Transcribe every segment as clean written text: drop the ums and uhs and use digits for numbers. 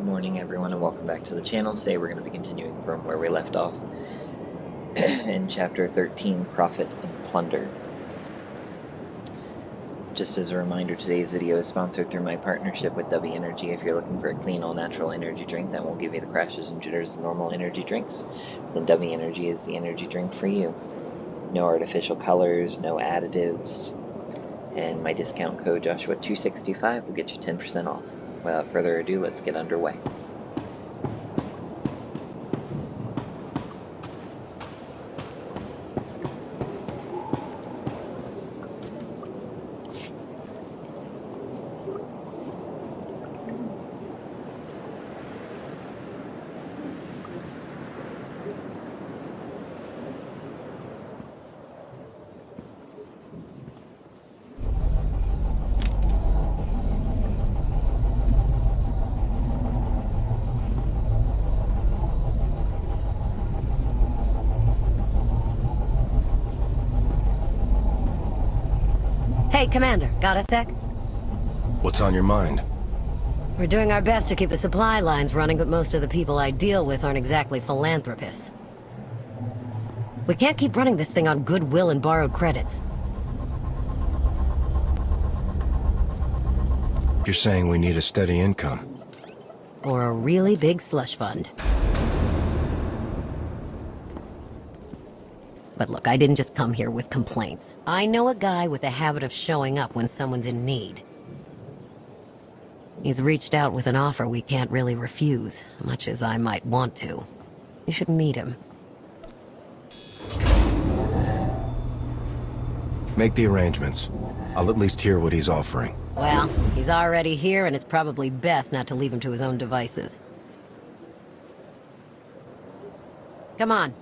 morning everyone and welcome back to the channel. Today we're going to be continuing from where we left off in chapter 13, Profit and Plunder. Just as a reminder, today's video is sponsored through my partnership with W Energy. If you're looking for a clean, all-natural energy drink that won't give you the crashes and jitters of normal energy drinks, then W Energy is the energy drink for you. No artificial colors, no additives, and my discount code Joshua265 will get you 10% off. Without further ado, let's get underway. Hey, Commander, got a sec? What's on your mind? We're doing our best to keep the supply lines running, but most of the people I deal with aren't exactly philanthropists. We can't keep running this thing on goodwill and borrowed credits. You're saying we need a steady income? Or a really big slush fund. But look, I didn't just come here with complaints. I know a guy with a habit of showing up when someone's in need. He's reached out with an offer we can't really refuse, much as I might want to. You should meet him. Make the arrangements. I'll at least hear what he's offering. Well, he's already here, and it's probably best not to leave him to his own devices. Come on.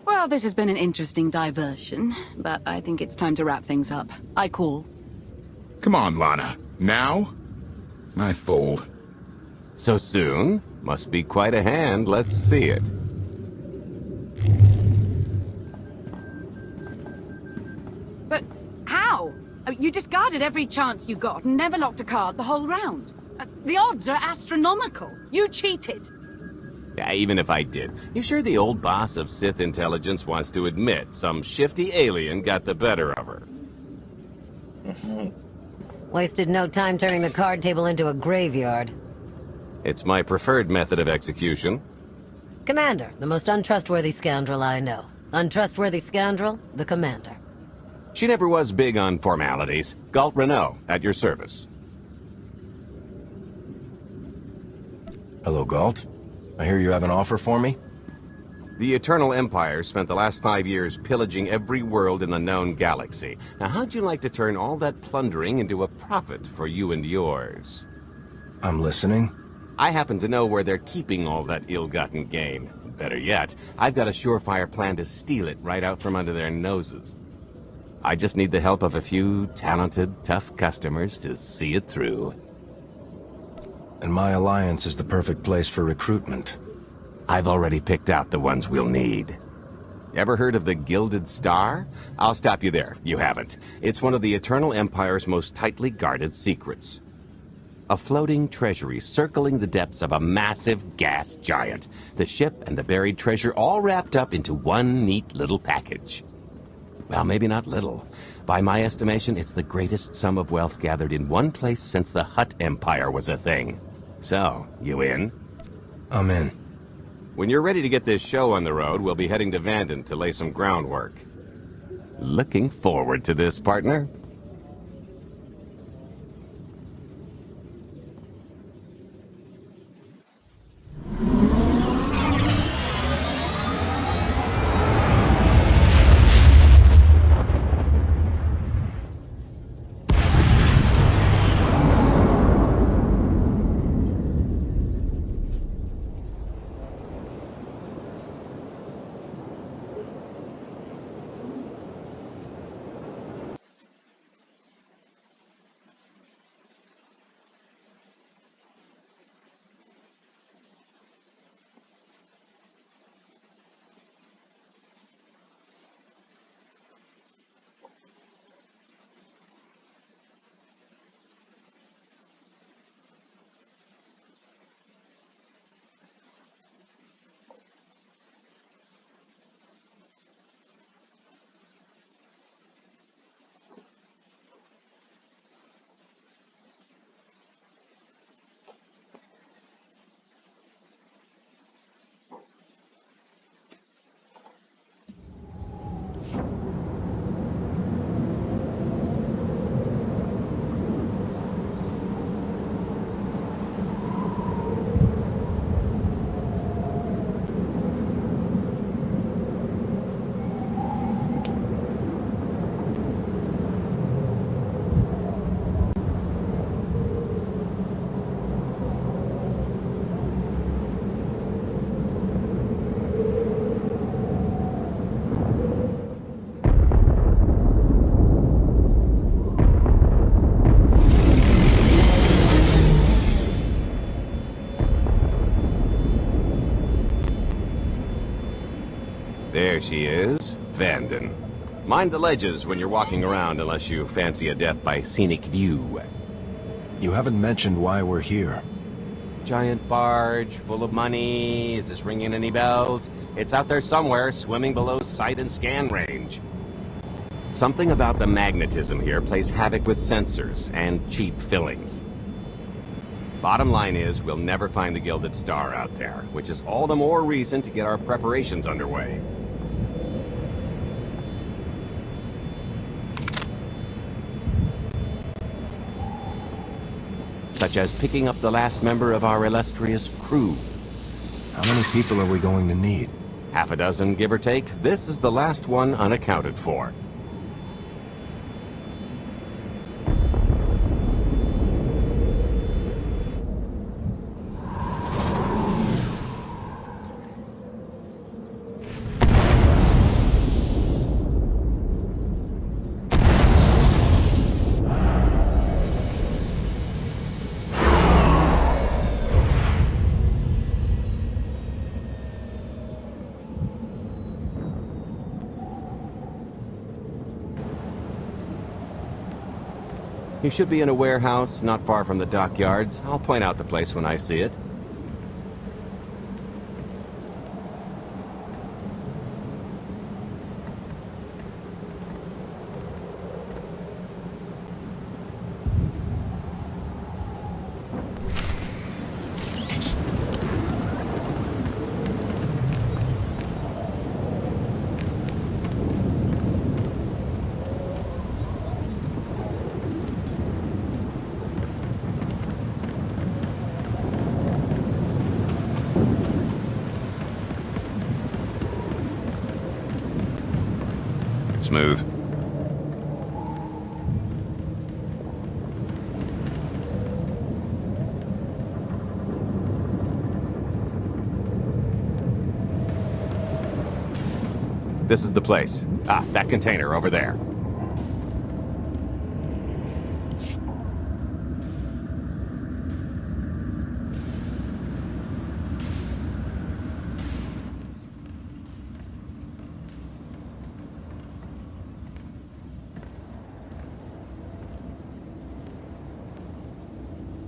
Well, this has been an interesting diversion, but I think it's time to wrap things up. I call. Come on, Lana. Now? I fold. So soon? Must be quite a hand. Let's see it. But how? You discarded every chance you got and never locked a card the whole round. The odds are astronomical. You cheated. Yeah, even if I did. You sure the old boss of Sith intelligence wants to admit some shifty alien got the better of her? Wasted no time turning the card table into a graveyard. It's my preferred method of execution. Commander, the most untrustworthy scoundrel I know. Untrustworthy scoundrel, the Commander. She never was big on formalities. Galt Renault, at your service. Hello, Galt. I hear you have an offer for me? The Eternal Empire spent the last 5 years pillaging every world in the known galaxy. Now, how'd you like to turn all that plundering into a profit for you and yours? I'm listening. I happen to know where they're keeping all that ill-gotten gain. Better yet, I've got a surefire plan to steal it right out from under their noses. I just need the help of a few talented, tough customers to see it through. And my alliance is the perfect place for recruitment. I've already picked out the ones we'll need. Ever heard of the Gilded Star? I'll stop you there. You haven't. It's one of the Eternal Empire's most tightly guarded secrets. A floating treasury circling the depths of a massive gas giant. The ship and the buried treasure all wrapped up into one neat little package. Well, maybe not little. By my estimation, it's the greatest sum of wealth gathered in one place since the Hutt Empire was a thing. So, you in? I'm in. When you're ready to get this show on the road, we'll be heading to Vanden to lay some groundwork. Looking forward to this, partner. There she is, Vanden. Mind the ledges when you're walking around unless you fancy a death by scenic view. You haven't mentioned why we're here. Giant barge, full of money. Is this ringing any bells? It's out there somewhere, swimming below sight and scan range. Something about the magnetism here plays havoc with sensors and cheap fillings. Bottom line is, we'll never find the Gilded Star out there, which is all the more reason to get our preparations underway. Such as picking up the last member of our illustrious crew. How many people are we going to need? Half a dozen, give or take. This is the last one unaccounted for. You should be in a warehouse, not far from the dockyards. I'll point out the place when I see it. Smooth. This is the place. Ah, that container over there.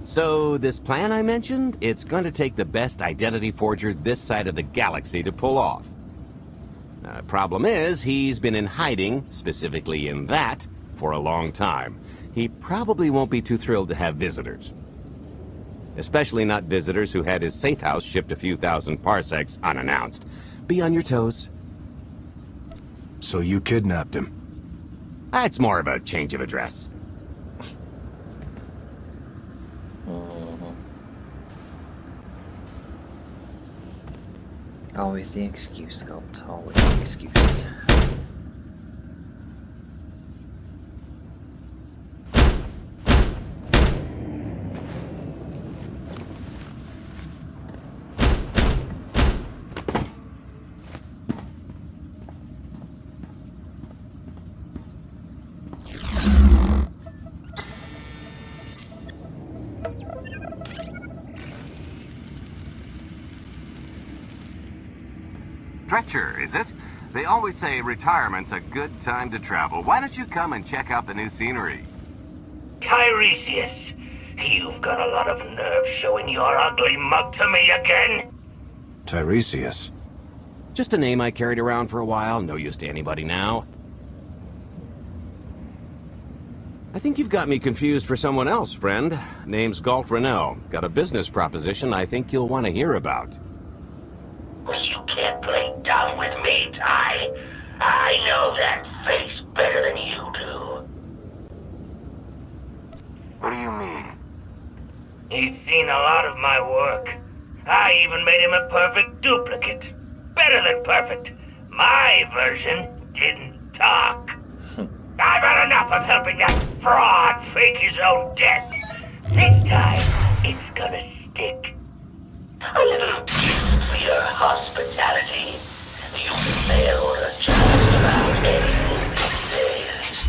So, this plan I mentioned, it's going to take the best identity forger this side of the galaxy to pull off. Problem is, he's been in hiding, specifically in that, for a long time. He probably won't be too thrilled to have visitors. Especially not visitors who had his safe house shipped a few thousand parsecs unannounced. Be on your toes. So you kidnapped him? It's more of a change of address. Always the excuse, Sculpt. Always the excuse. Stretcher, is it? They always say retirement's a good time to travel. Why don't you come and check out the new scenery? Tiresias, you've got a lot of nerve showing your ugly mug to me again. Tiresias? Just a name I carried around for a while, no use to anybody now. I think you've got me confused for someone else, friend. Name's Galt Renell. Got a business proposition I think you'll want to hear about. You can't play dumb with me, Ty. I know that face better than you do. What do you mean? He's seen a lot of my work. I even made him a perfect duplicate. Better than perfect. My version didn't talk. I've had enough of helping that fraud fake his own death. This time, it's gonna stick. A little for your hospitality. You can mail order just about anything these days.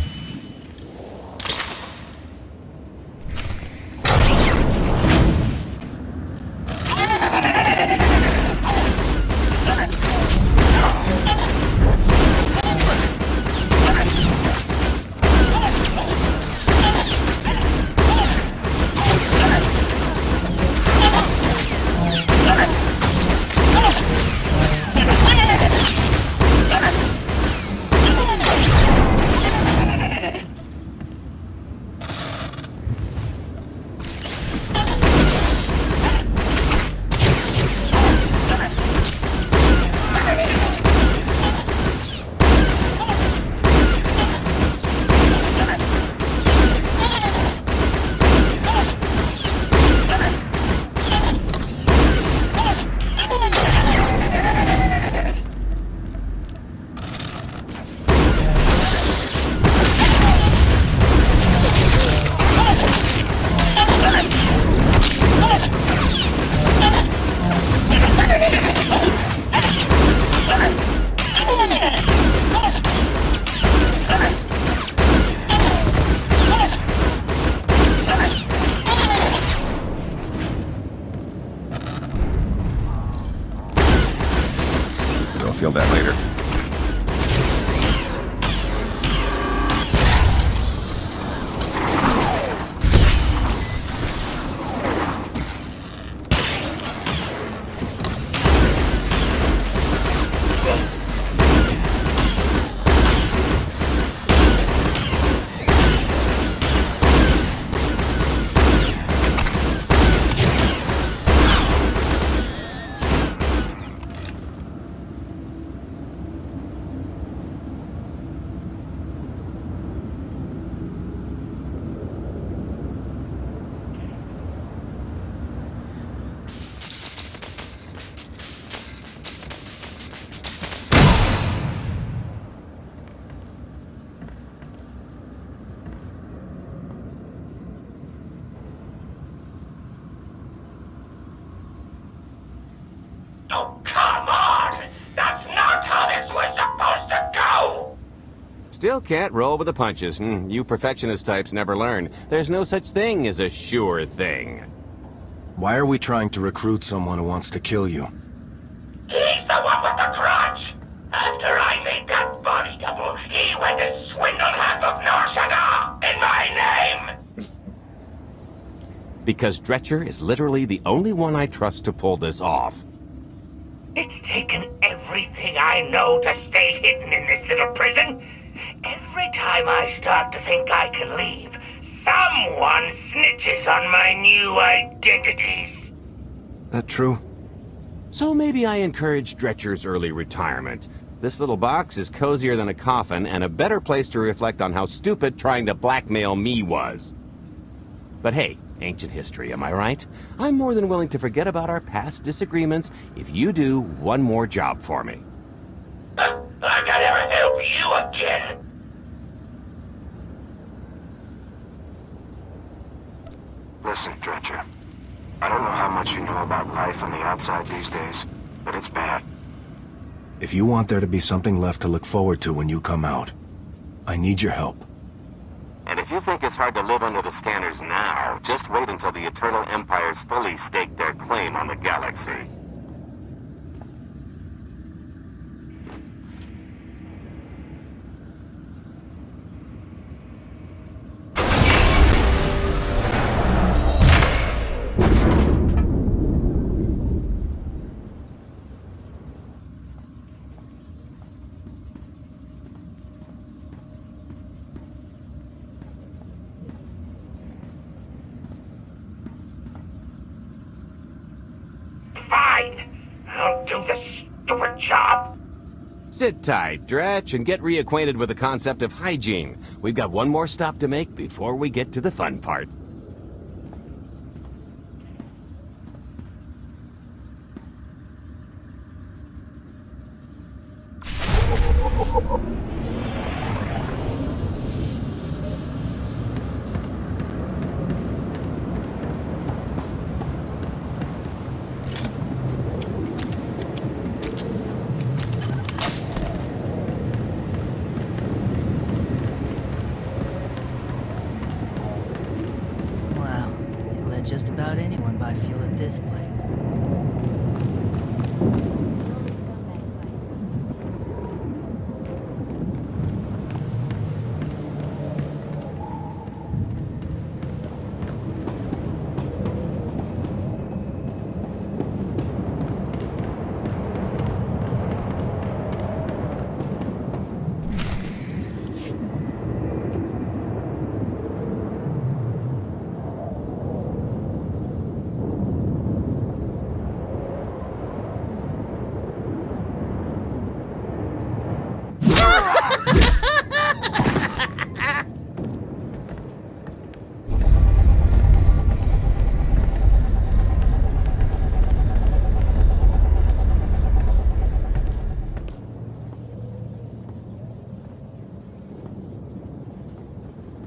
feel that later. Oh, come on! That's not how this was supposed to go! Still can't roll with the punches. You perfectionist types never learn. There's no such thing as a sure thing. Why are we trying to recruit someone who wants to kill you? He's the one with the grudge! After I made that body double, he went to swindle half of Norshaga in my name! Because Dretcher is literally the only one I trust to pull this off. It's taken everything I know to stay hidden in this little prison. Every time I start to think I can leave, someone snitches on my new identities. That true? So maybe I encourage Dretcher's early retirement. This little box is cozier than a coffin and a better place to reflect on how stupid trying to blackmail me was. But hey, ancient history, am I right? I'm more than willing to forget about our past disagreements if you do one more job for me. I can never help you again. Listen, Dretcher. I don't know how much you know about life on the outside these days, but it's bad. If you want there to be something left to look forward to when you come out, I need your help. And if you think it's hard to live under the scanners now, just wait until the Eternal Empires fully stake their claim on the galaxy. Fine. I'll do the stupid job. Sit tight, Dretch, and get reacquainted with the concept of hygiene. We've got one more stop to make before we get to the fun part. Wow, you let just about anyone buy fuel at this place.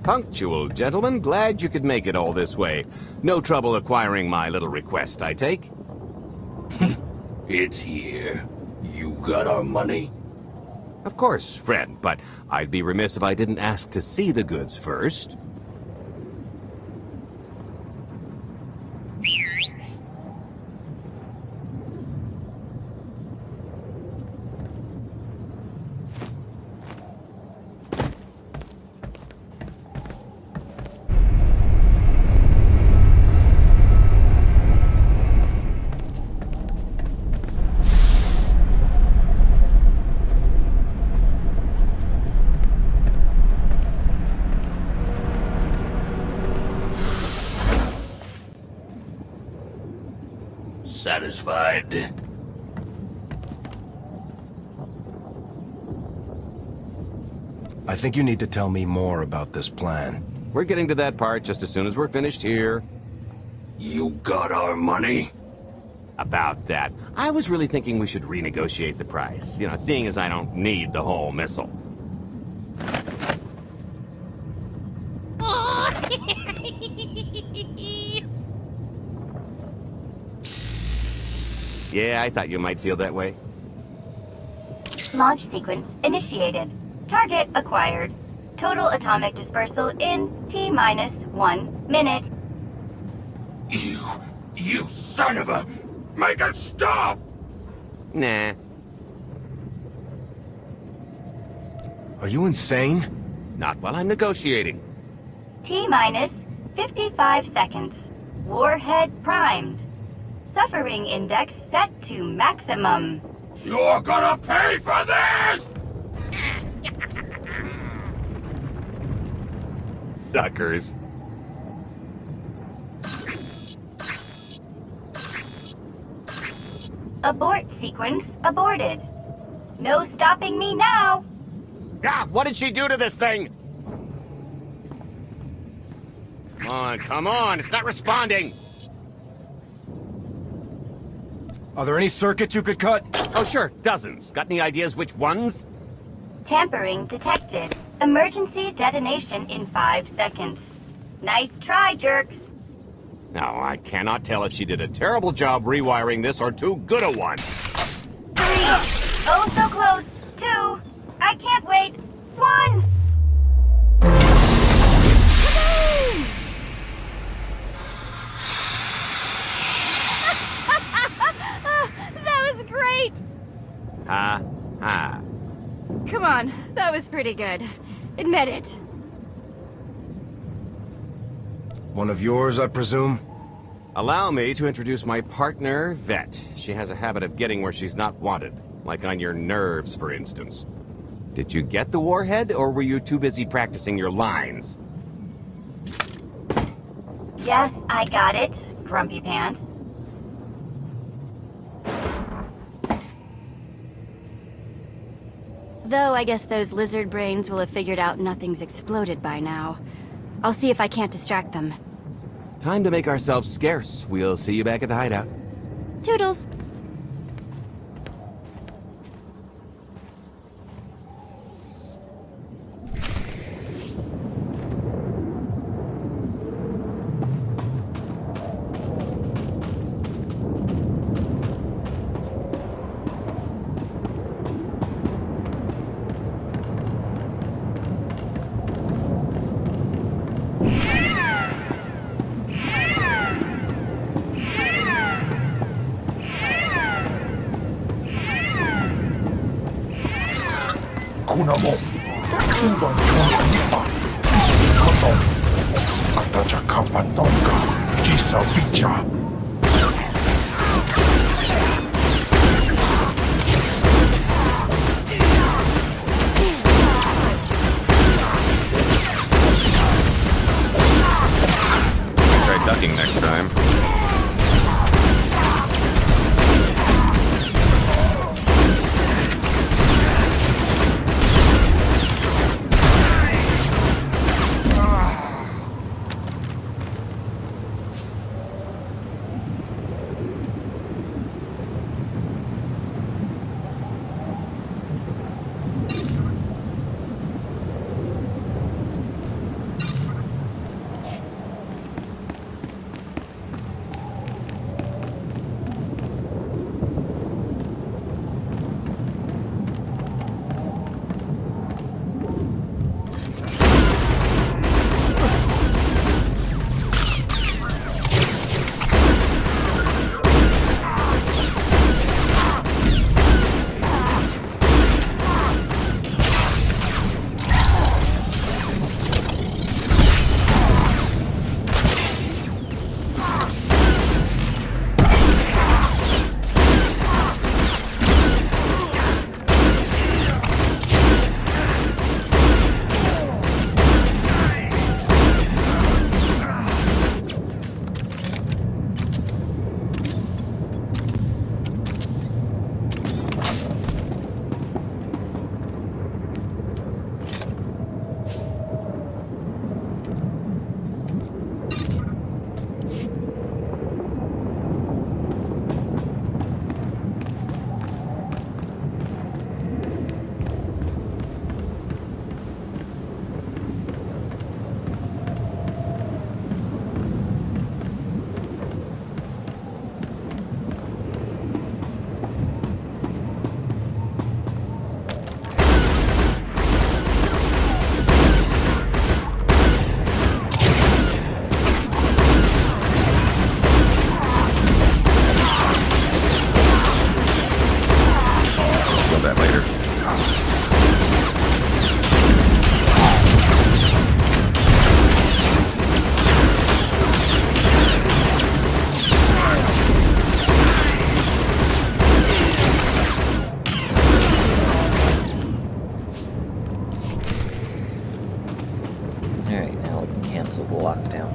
Punctual, gentlemen. Glad you could make it all this way. No trouble acquiring my little request, I take? It's here. You got our money? Of course, friend, but I'd be remiss if I didn't ask to see the goods first. satisfied? I think you need to tell me more about this plan. We're getting to that part just as soon as we're finished here. You got our money? About that, I was really thinking we should renegotiate the price. You know, seeing as I don't need the whole missile. Yeah, I thought you might feel that way. Launch sequence initiated. Target acquired. Total atomic dispersal in T-minus 1 minute. You son of a... Make it stop! Nah. Are you insane? Not while I'm negotiating. T-minus 55 seconds. Warhead primed. Suffering index set to maximum. You're gonna pay for this! Suckers. Abort sequence aborted. No stopping me now. Ah, what did she do to this thing? Come on, it's not responding. Are there any circuits you could cut? Oh, sure, dozens. Got any ideas which ones? Tampering detected. Emergency detonation in 5 seconds. Nice try, jerks. No, I cannot tell if she did a terrible job rewiring this or too good a one. 3. Oh, so close. 2. I can't wait. 1. That was great! Ha, ha. Come on, that was pretty good. Admit it. One of yours, I presume? Allow me to introduce my partner, Vet. She has a habit of getting where she's not wanted, like on your nerves, for instance. Did you get the warhead, or were you too busy practicing your lines? Yes, I got it, Grumpy Pants. Though I guess those lizard brains will have figured out nothing's exploded by now. I'll see if I can't distract them. Time to make ourselves scarce. We'll see you back at the hideout. Toodles! Kunamo, Kuban Kampipa, Koto, Atacha Kapatonga, Jisa Vicha. Try ducking next time. of that later. Alright, now we can cancel the lockdown.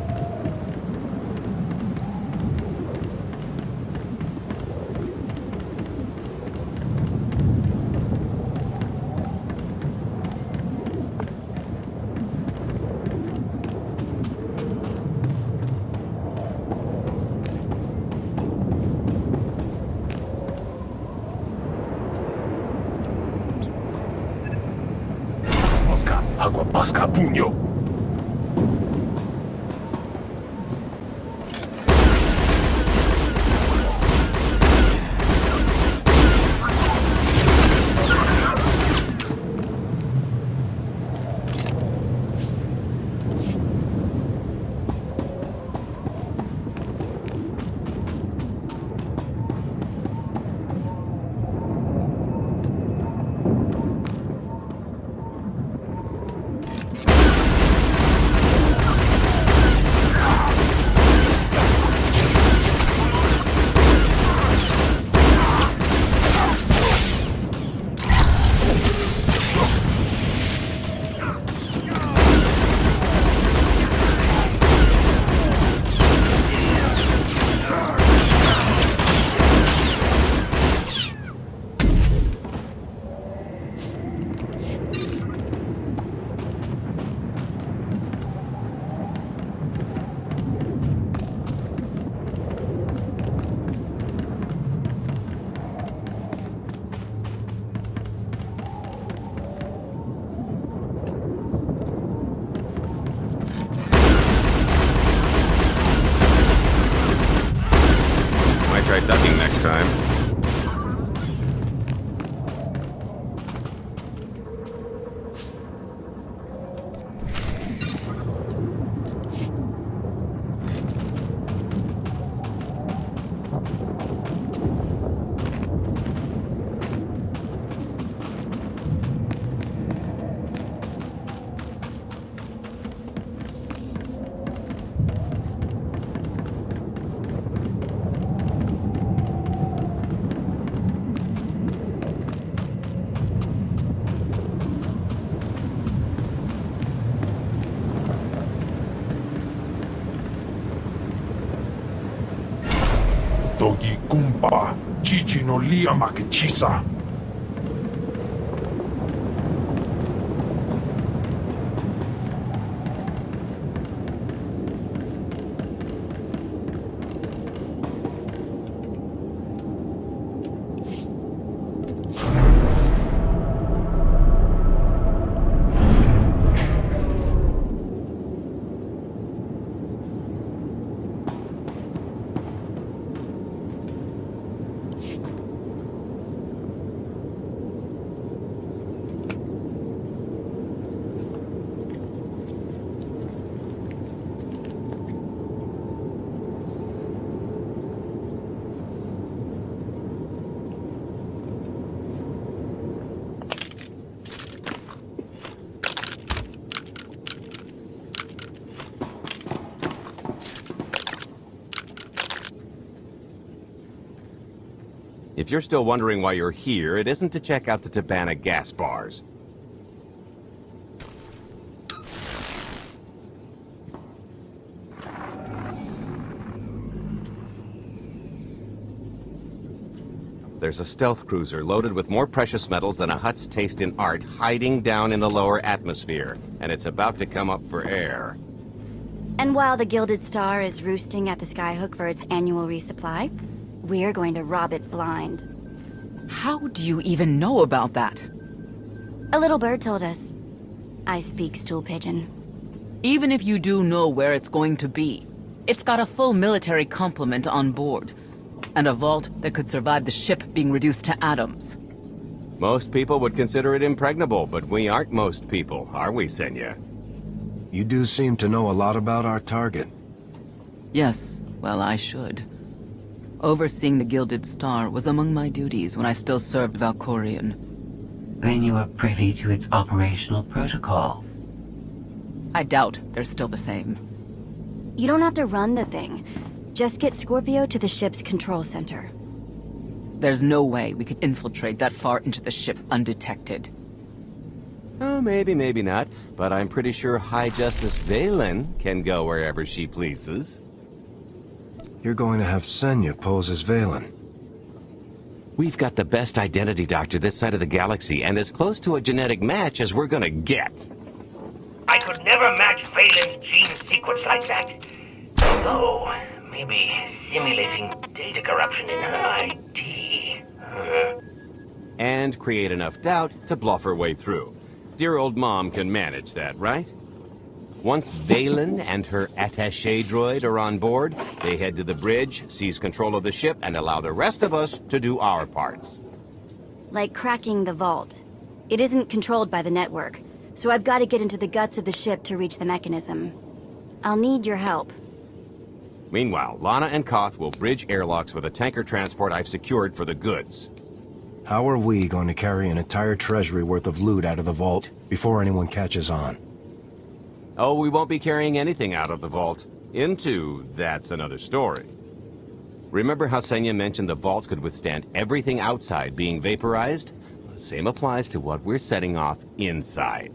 Agua pasca puño. Try ducking next time. Dogi kumpa, chichi no lia makechisa. If you're still wondering why you're here, it isn't to check out the Tabana gas bars. There's a stealth cruiser loaded with more precious metals than a Hutt's taste in art hiding down in the lower atmosphere, and it's about to come up for air. And while the Gilded Star is roosting at the Skyhook for its annual resupply, we're going to rob it blind. How do you even know about that? A little bird told us. I speak stool pigeon. Even if you do know where it's going to be, it's got a full military complement on board, and a vault that could survive the ship being reduced to atoms. Most people would consider it impregnable, but we aren't most people, are we, Senya? You do seem to know a lot about our target. Yes, well, I should. Overseeing the Gilded Star was among my duties when I still served Valkorion. then you are privy to its operational protocols. I doubt they're still the same. You don't have to run the thing. Just get Scorpio to the ship's control center. There's no way we could infiltrate that far into the ship undetected. Oh, maybe, maybe not. But I'm pretty sure High Justice Valen can go wherever she pleases. You're going to have Senya pose as Valen. We've got the best identity doctor this side of the galaxy, and as close to a genetic match as we're gonna get. I could never match Valen's gene sequence like that. Although, maybe simulating data corruption in her ID. And create enough doubt to bluff her way through. Dear old mom can manage that, right? Once Valen and her attaché droid are on board, they head to the bridge, seize control of the ship, and allow the rest of us to do our parts. Like cracking the vault. It isn't controlled by the network, so I've got to get into the guts of the ship to reach the mechanism. I'll need your help. Meanwhile, Lana and Koth will bridge airlocks with a tanker transport I've secured for the goods. How are we going to carry an entire treasury worth of loot out of the vault before anyone catches on? Oh, we won't be carrying anything out of the vault. Into, that's another story. Remember how Senya mentioned the vault could withstand everything outside being vaporized? The same applies to what we're setting off inside.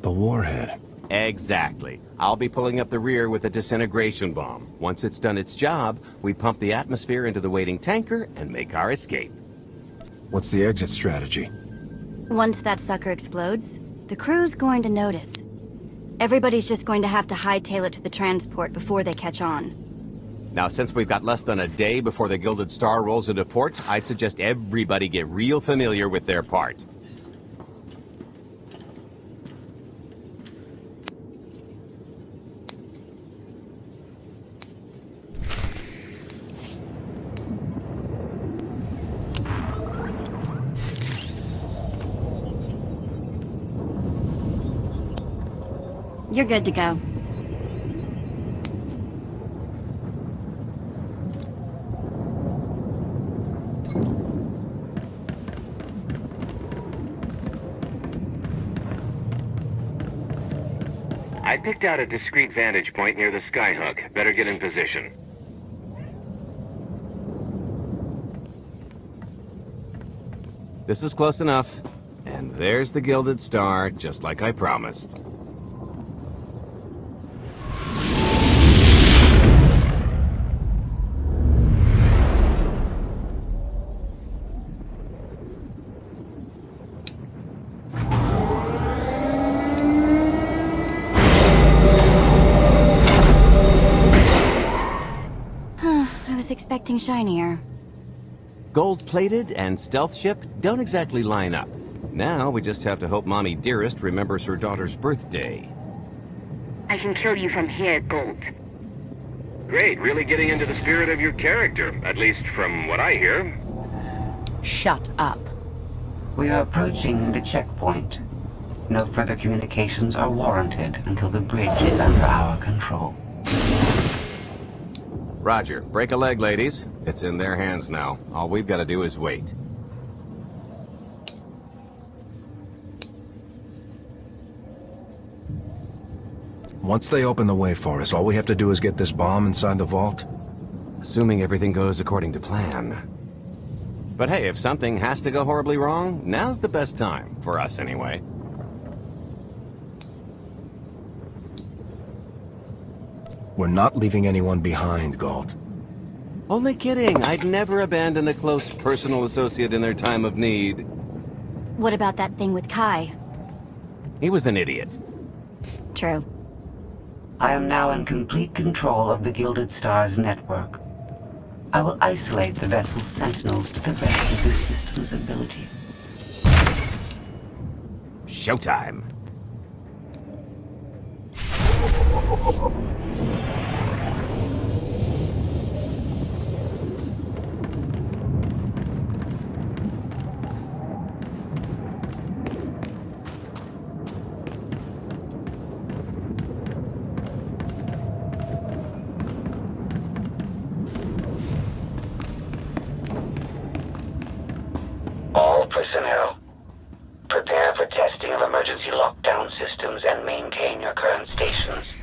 The warhead. Exactly. I'll be pulling up the rear with a disintegration bomb. Once it's done its job, we pump the atmosphere into the waiting tanker and make our escape. What's the exit strategy? Once that sucker explodes, the crew's going to notice. Everybody's just going to have to hightail it to the transport before they catch on. Now, since we've got less than a day before the Gilded Star rolls into port, I suggest everybody get real familiar with their part. You're good to go. I picked out a discreet vantage point near the skyhook. Better get in position. This is close enough. And there's the Gilded Star, just like I promised. Expecting shinier. Gold-plated and stealth ship don't exactly line up. Now we just have to hope Mommy Dearest remembers her daughter's birthday. I can kill you from here, Gold. Great, really getting into the spirit of your character, at least from what I hear. Shut up. We are approaching the checkpoint. No further communications are warranted until the bridge is under our control. Roger. Break a leg, ladies. It's in their hands now. All we've got to do is wait. Once they open the way for us, all we have to do is get this bomb inside the vault? Assuming everything goes according to plan. But hey, if something has to go horribly wrong, now's the best time. For us, anyway. We're not leaving anyone behind, Galt. Only kidding. I'd never abandon a close personal associate in their time of need. What about that thing with Kai? He was an idiot. True. I am now in complete control of the Gilded Star's network. I will isolate the vessel's sentinels to the best of the system's ability. Showtime. All personnel, Prepare for testing of emergency lockdown systems and maintain your current stations.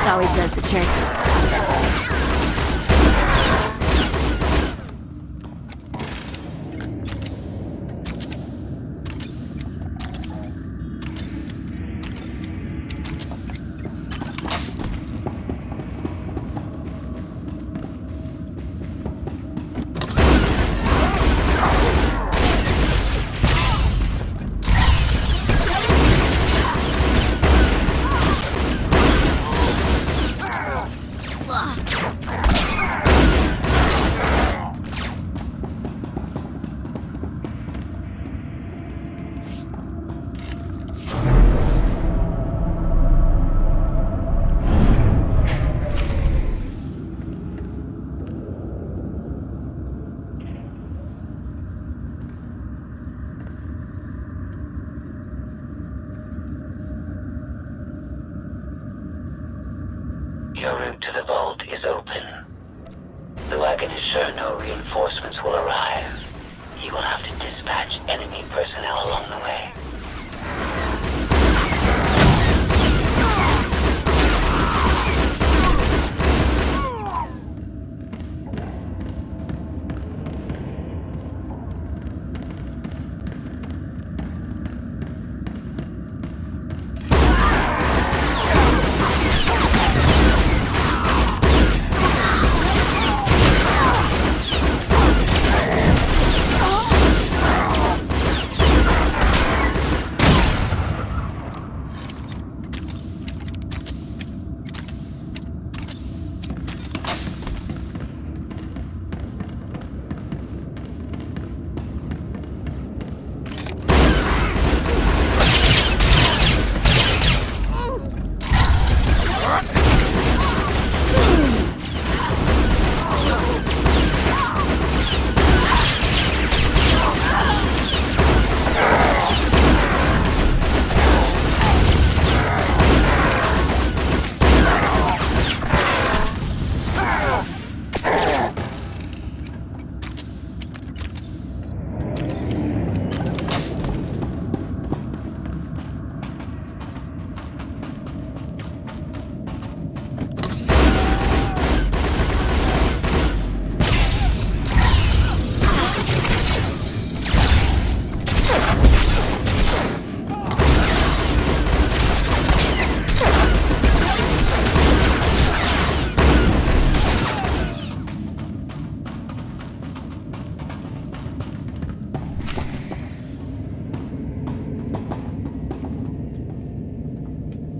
Always does the trick. Your route to the vault is open. Though I can assure no reinforcements will arrive, you will have to dispatch enemy personnel along the way.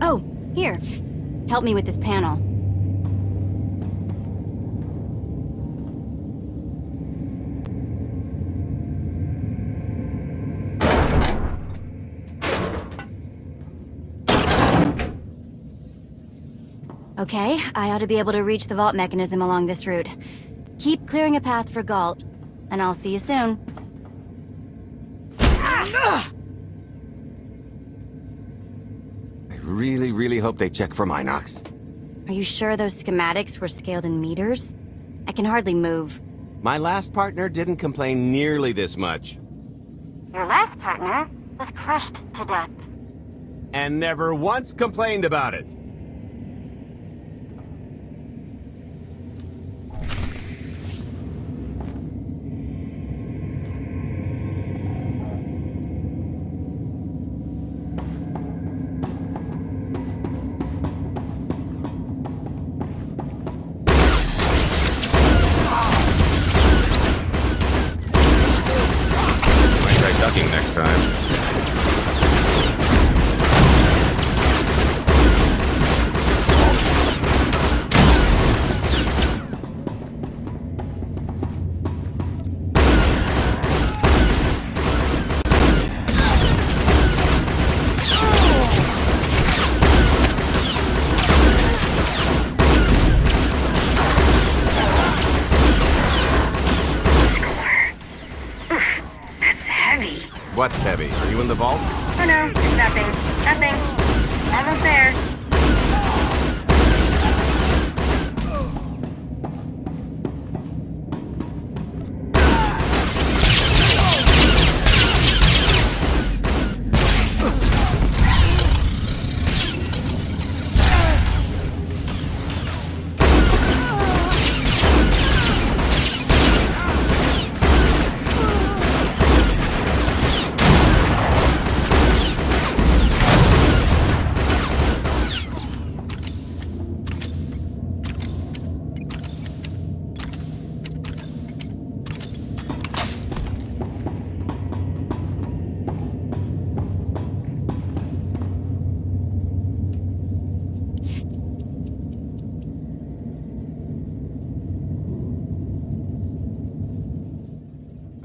Oh, here. Help me with this panel. Okay, I ought to be able to reach the vault mechanism along this route. Keep clearing a path for Galt, and I'll see you soon. I really hope they check for Minox. Are you sure those schematics were scaled in meters? I can hardly move. My last partner didn't complain nearly this much. Your last partner was crushed to death. And never once complained about it. time. What's heavy? Are you in the vault? Oh no, it's nothing. Nothing. Almost there.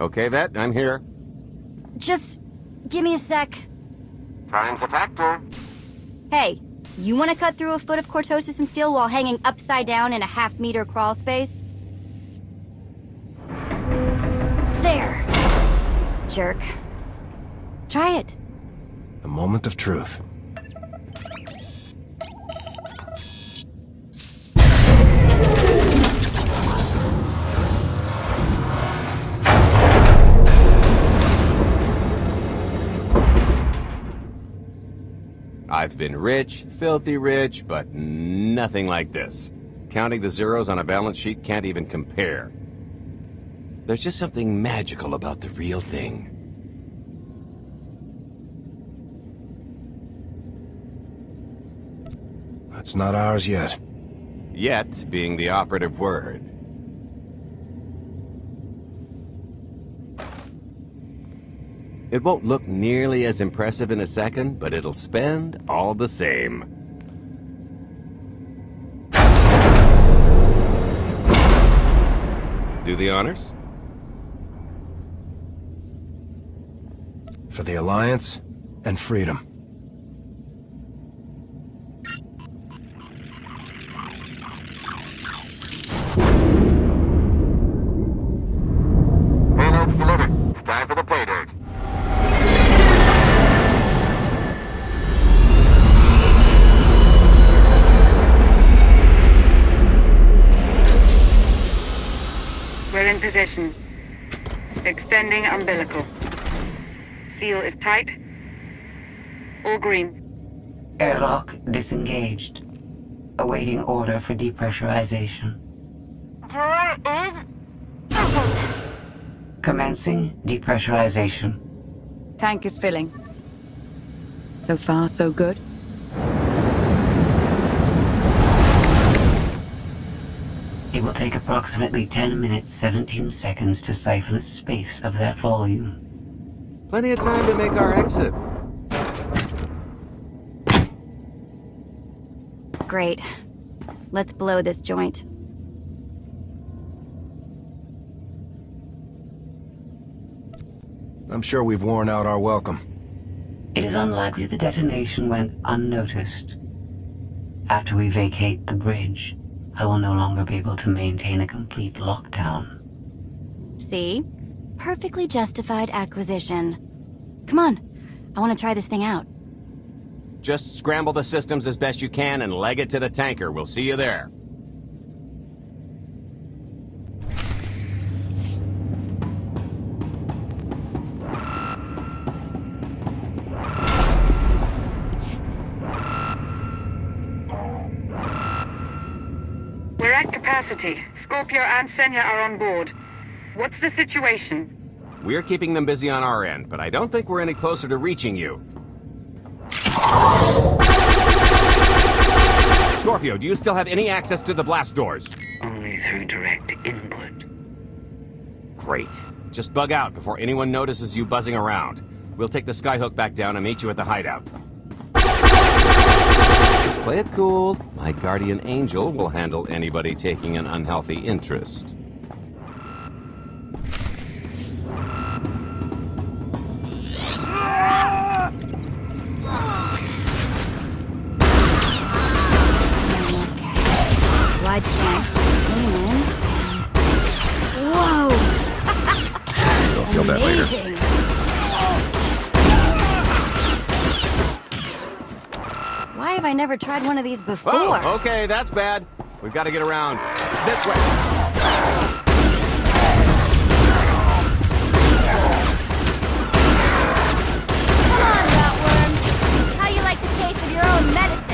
Okay, Vet, I'm here. Just give me a sec. Time's a factor. Hey, you want to cut through a foot of cortosis and steel while hanging upside down in a half-meter crawl space? There. Jerk. Try it. The moment of truth. I've been rich, filthy rich, but nothing like this. Counting the zeros on a balance sheet can't even compare. There's just something magical about the real thing. That's not ours yet. Yet being the operative word. It won't look nearly as impressive in a second, but it'll spend all the same. Do the honors? For the Alliance and freedom. Payload's delivered. It's time for the pay dirt. We're in position. Extending umbilical. Seal is tight. All green. Airlock disengaged. Awaiting order for depressurization. Door is open. Commencing depressurization. Tank is filling. So far, so good. It will take approximately 10 minutes, 17 seconds to siphon a space of that volume. Plenty of time to make our exit. Great. Let's blow this joint. I'm sure we've worn out our welcome. It is unlikely the detonation went unnoticed. After we vacate the bridge, I will no longer be able to maintain a complete lockdown. See? Perfectly justified acquisition. Come on. I want to try this thing out. Just scramble the systems as best you can and leg it to the tanker. We'll see you there. We're at capacity. Scorpio and Senya are on board. What's the situation? We're keeping them busy on our end, but I don't think we're any closer to reaching you. Scorpio, do you still have any access to the blast doors? Only through direct input. Great. Just bug out before anyone notices you buzzing around. We'll take the skyhook back down and meet you at the hideout. Just play it cool. My guardian angel will handle anybody taking an unhealthy interest. Wide stance. Whoa! You'll feel that later. Why have I never tried one of these before? Oh, okay, that's bad. We've got to get around. This way. Come on, Rotworm. How you like the taste of your own medicine?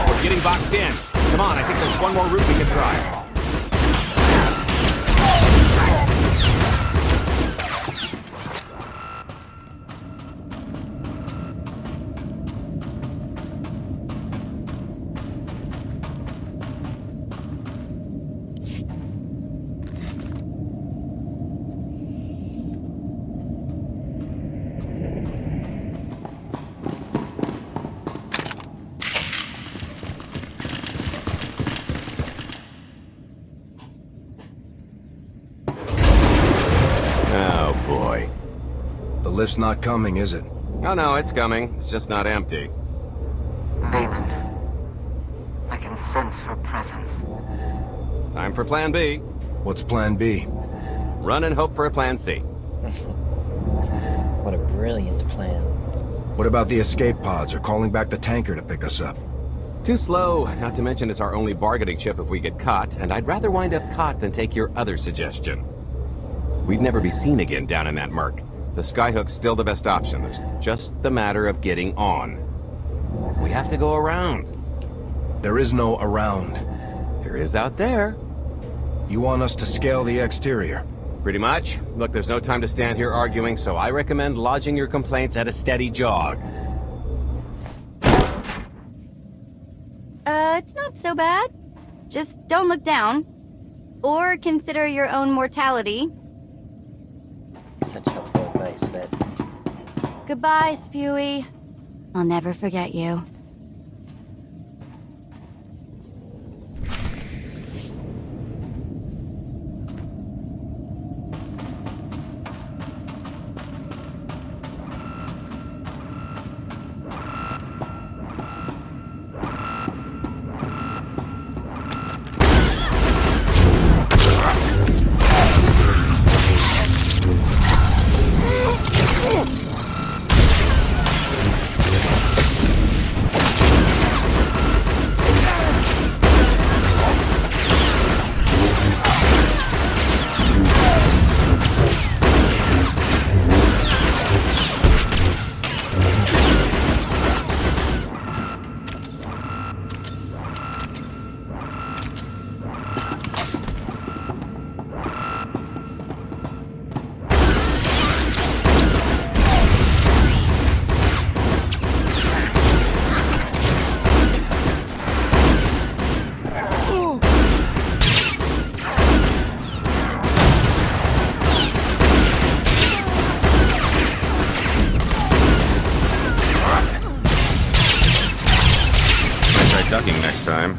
We're getting boxed in. Come on, I think there's one more route we can try. Oh, boy. The lift's not coming, is it? Oh, no, it's coming. It's just not empty. Valen. I can sense her presence. Time for Plan B. What's Plan B? Run and hope for a Plan C. What a brilliant plan. What about the escape pods or calling back the tanker to pick us up? Too slow. Not to mention it's our only bargaining chip if we get caught, and I'd rather wind up caught than take your other suggestion. We'd never be seen again down in that murk. The skyhook's still the best option. It's just the matter of getting on. We have to go around. There is no around. There is out there. You want us to scale the exterior? Pretty much. Look, there's no time to stand here arguing, so I recommend lodging your complaints at a steady jog. It's not so bad. Just don't look down. Or consider your own mortality. Such helpful advice, Vet. Goodbye, Spewy. I'll never forget you. Ducking next time.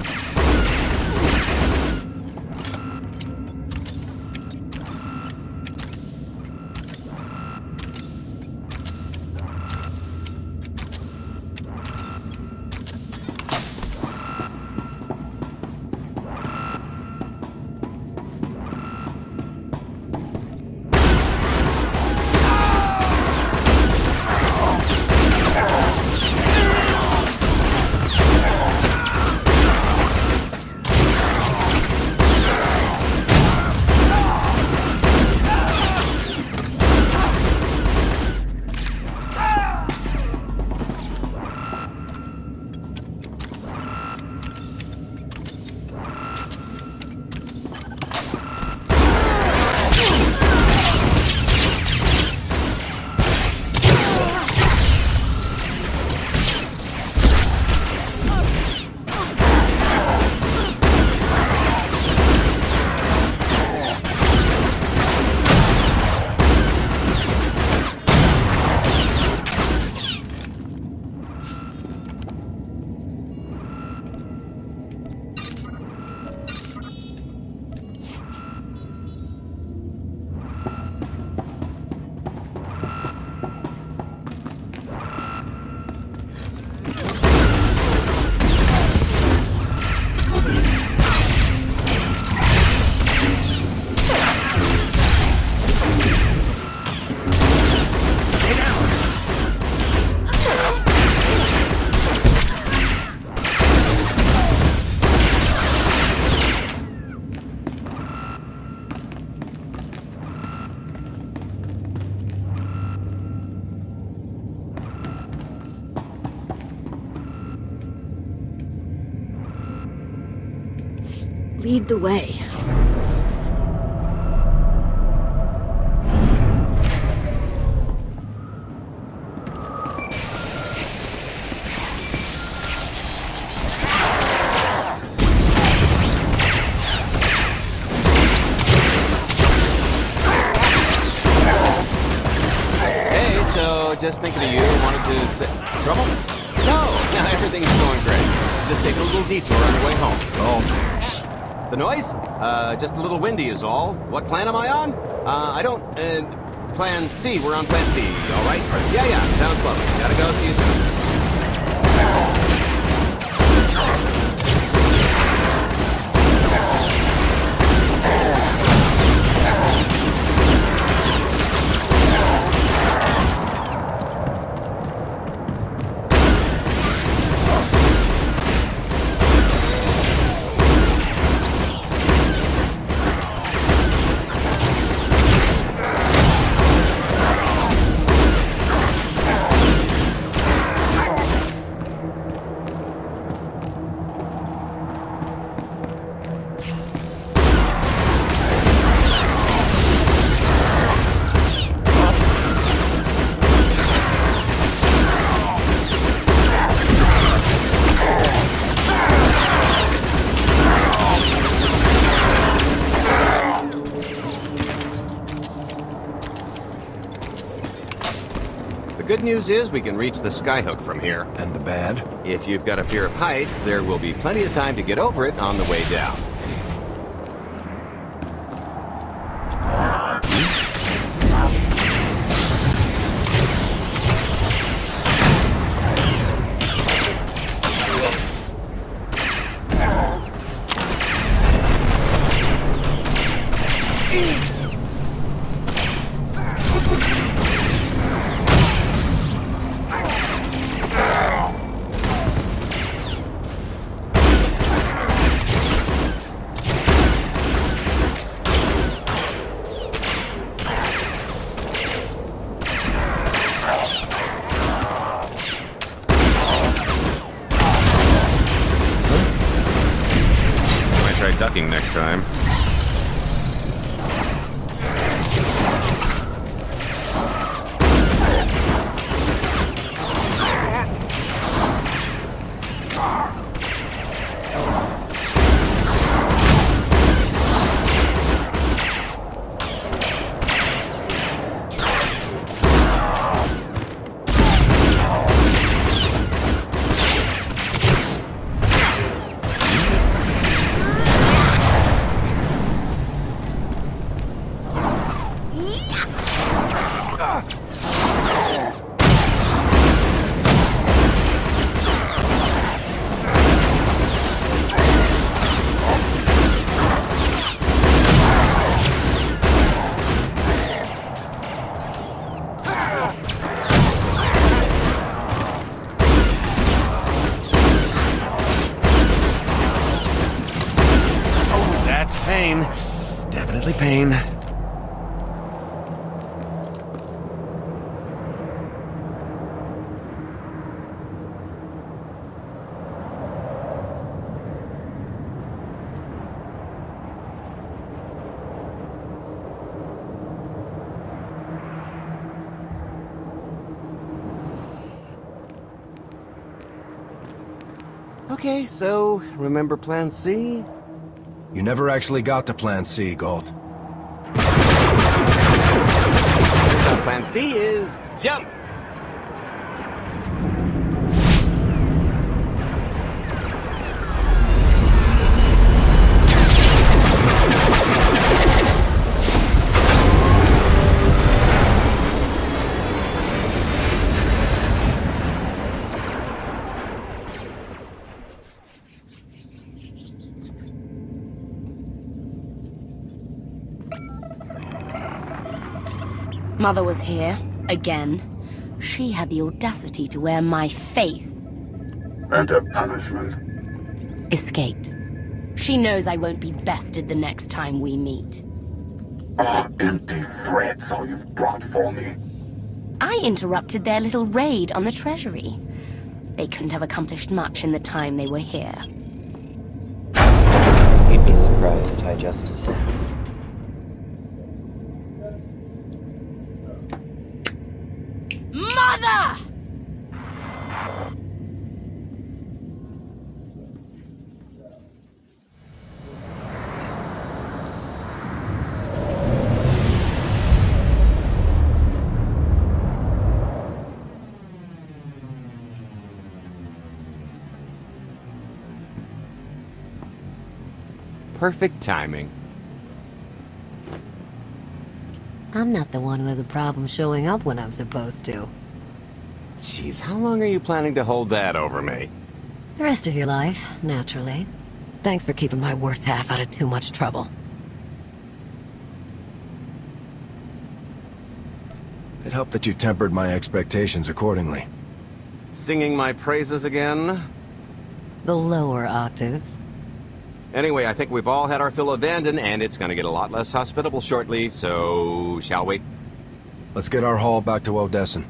Lead the way. Just thinking of you, wanted to say... Trouble? No, everything's going great. Just take a little detour on the way home. Oh. The noise? Just a little windy is all. What plan am I on? I don't, Plan C, we're on Plan B, all right? Yeah, sounds lovely. Gotta go, see you soon. The good news is we can reach the skyhook from here. And the bad? If you've got a fear of heights, there will be plenty of time to get over it on the way down. Ducking next time. Pain. Definitely pain. Okay, so remember Plan C? You never actually got to Plan C, Galt. Plan C is jump! Mother was here, again. She had the audacity to wear my face. And her punishment? Escaped. She knows I won't be bested the next time we meet. Oh, empty threats all you've brought for me. I interrupted their little raid on the treasury. They couldn't have accomplished much in the time they were here. You'd be surprised. surprised, High Justice. Mother! Perfect timing. I'm not the one who has a problem showing up when I'm supposed to. Jeez, how long are you planning to hold that over me? The rest of your life, naturally. Thanks for keeping my worse half out of too much trouble. It helped that you tempered my expectations accordingly. Singing my praises again? The lower octaves. Anyway, I think we've all had our fill of Vanden, and it's gonna get a lot less hospitable shortly, so... shall we? Let's get our haul back to Odessen.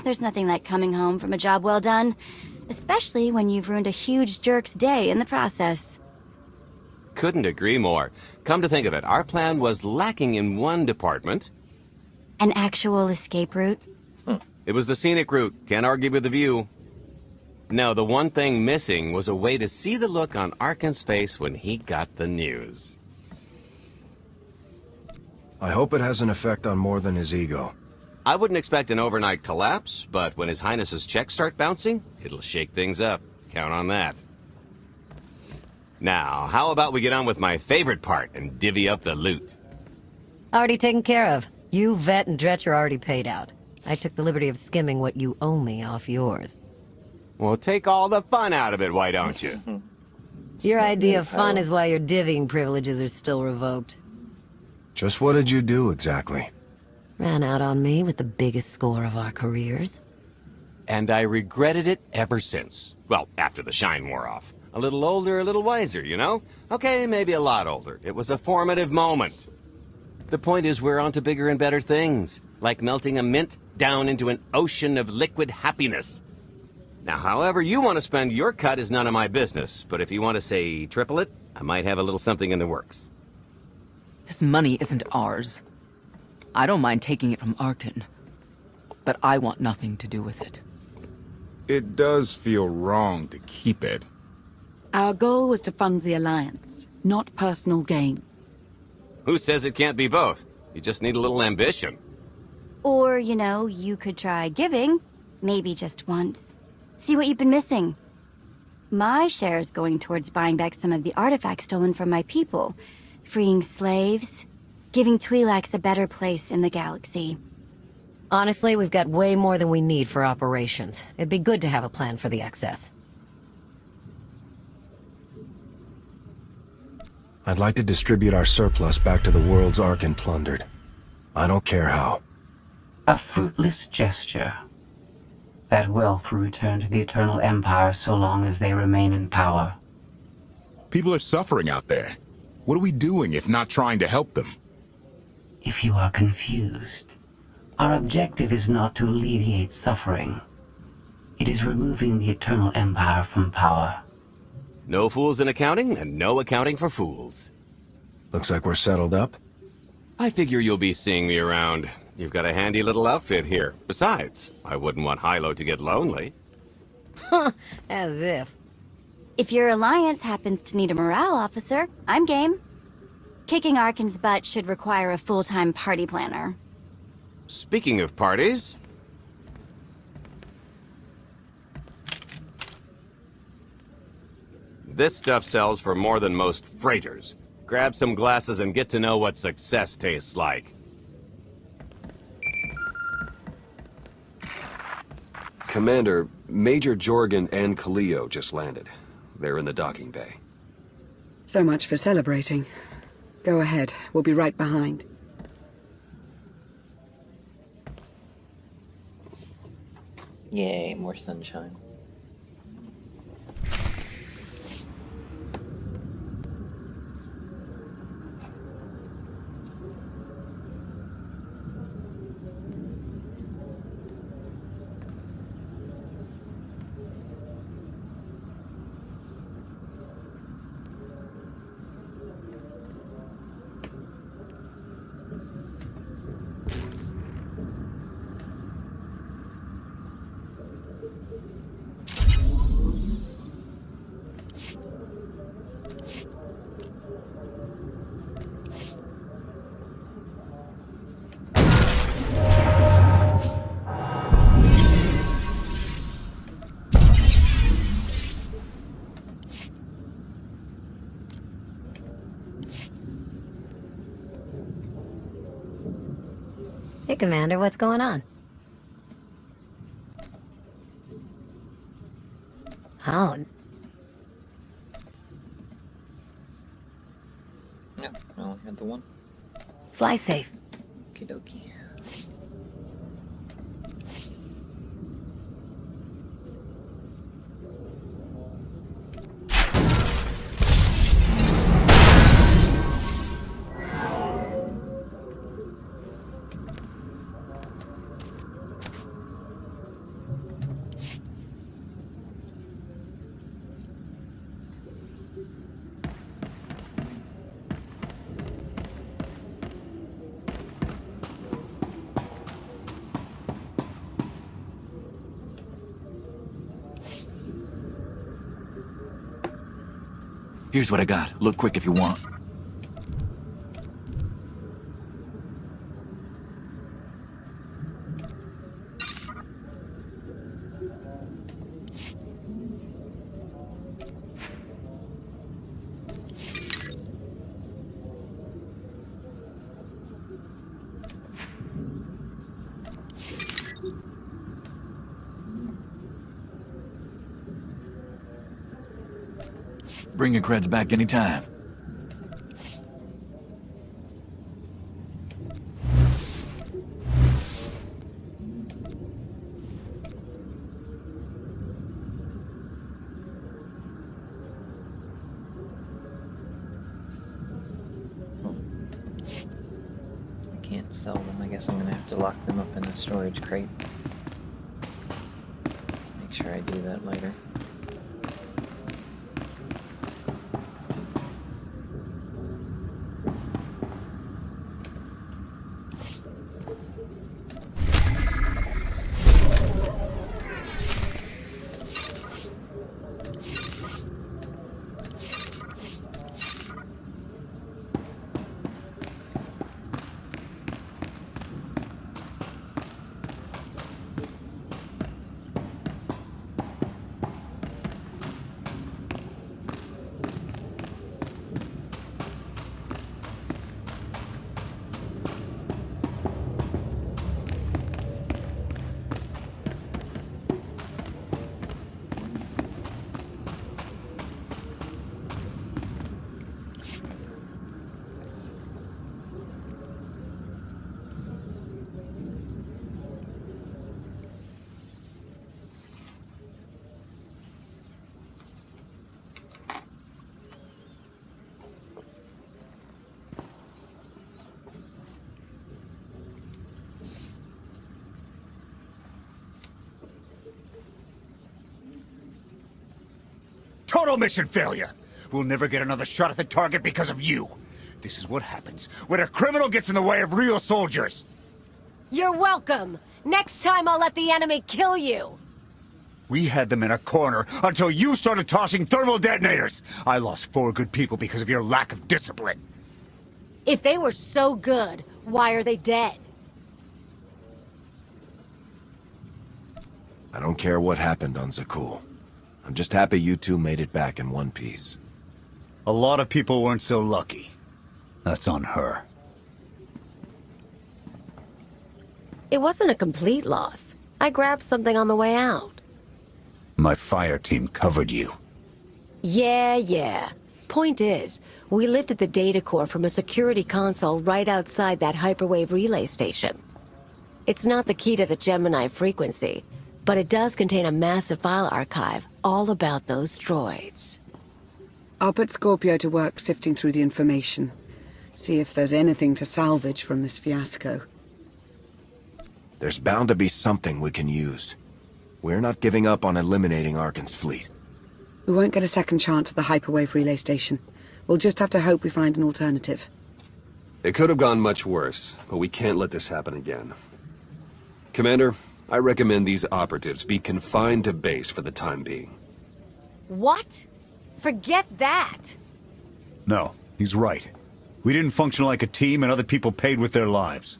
There's nothing like coming home from a job well done, especially when you've ruined a huge jerk's day in the process. Couldn't agree more. Come to think of it, our plan was lacking in one department. An actual escape route? It was the scenic route. Can't argue with the view. No, the one thing missing was a way to see the look on Arkan's face when he got the news. I hope it has an effect on more than his ego. I wouldn't expect an overnight collapse, but when His Highness's checks start bouncing, it'll shake things up. Count on that. Now, how about we get on with my favorite part and divvy up the loot? Already taken care of. You, Vet, and Dretch are already paid out. I took the liberty of skimming what you owe me off yours. Well, take all the fun out of it, why don't you? Your idea of fun is why your divvying privileges are still revoked. Just what did you do, exactly? Ran out on me with the biggest score of our careers. And I regretted it ever since. Well, after the shine wore off. A little older, a little wiser, you know? Okay, maybe a lot older. It was a formative moment. The point is we're on to bigger and better things, like melting a mint down into an ocean of liquid happiness. Now, however you want to spend your cut is none of my business, but if you want to say triple it, I might have a little something in the works. This money isn't ours. I don't mind taking it from Arkan, but I want nothing to do with it. It does feel wrong to keep it. Our goal was to fund the Alliance, not personal gain. Who says it can't be both? You just need a little ambition. Or, you know, you could try giving. Maybe just once. See what you've been missing. My share is going towards buying back some of the artifacts stolen from my people, freeing slaves, giving Twi'leks a better place in the galaxy. Honestly, we've got way more than we need for operations. It'd be good to have a plan for the excess. I'd like to distribute our surplus back to the world's Ark and plundered. I don't care how. A fruitless gesture. That wealth will return to the Eternal Empire so long as they remain in power. People are suffering out there. What are we doing if not trying to help them? If you are confused, our objective is not to alleviate suffering. It is removing the Eternal Empire from power. No fools in accounting, and no accounting for fools. Looks like we're settled up. I figure you'll be seeing me around. You've got a handy little outfit here. Besides, I wouldn't want Hilo to get lonely. Huh, as if. If your alliance happens to need a morale officer, I'm game. Kicking Arkin's butt should require a full-time party planner. Speaking of parties... This stuff sells for more than most freighters. Grab some glasses and get to know what success tastes like. Commander, Major Jorgen and Kaleo just landed. They're in the docking bay. So much for celebrating. Go ahead, we'll be right behind. Yay, more sunshine. Hey, Commander, what's going on? Oh. No, I only had the one. Fly safe. Okie dokie. Here's what I got. Look quick if you want. Bring your creds back anytime. I can't sell them. I guess I'm gonna have to lock them up in a storage crate. Make sure I do that later. total mission failure. We'll never get another shot at the target because of you. This is what happens when a criminal gets in the way of real soldiers. You're welcome. Next time I'll let the enemy kill you. We had them in a corner until you started tossing thermal detonators. I lost 4 good people because of your lack of discipline. If they were so good, why are they dead? I don't care what happened on Zakul. I'm just happy you two made it back in one piece. A lot of people weren't so lucky. That's on her. It wasn't a complete loss. I grabbed something on the way out. My fire team covered you. Yeah. Point is, we lifted the data core from a security console right outside that hyperwave relay station. It's not the key to the Gemini frequency, but it does contain a massive file archive all about those droids. I'll put Scorpio to work sifting through the information. See if there's anything to salvage from this fiasco. There's bound to be something we can use. We're not giving up on eliminating Arkan's fleet. We won't get a second chance at the hyperwave relay station. We'll just have to hope we find an alternative. It could have gone much worse, but we can't let this happen again. Commander, I recommend these operatives be confined to base for the time being. What? Forget that! No, he's right. We didn't function like a team and other people paid with their lives.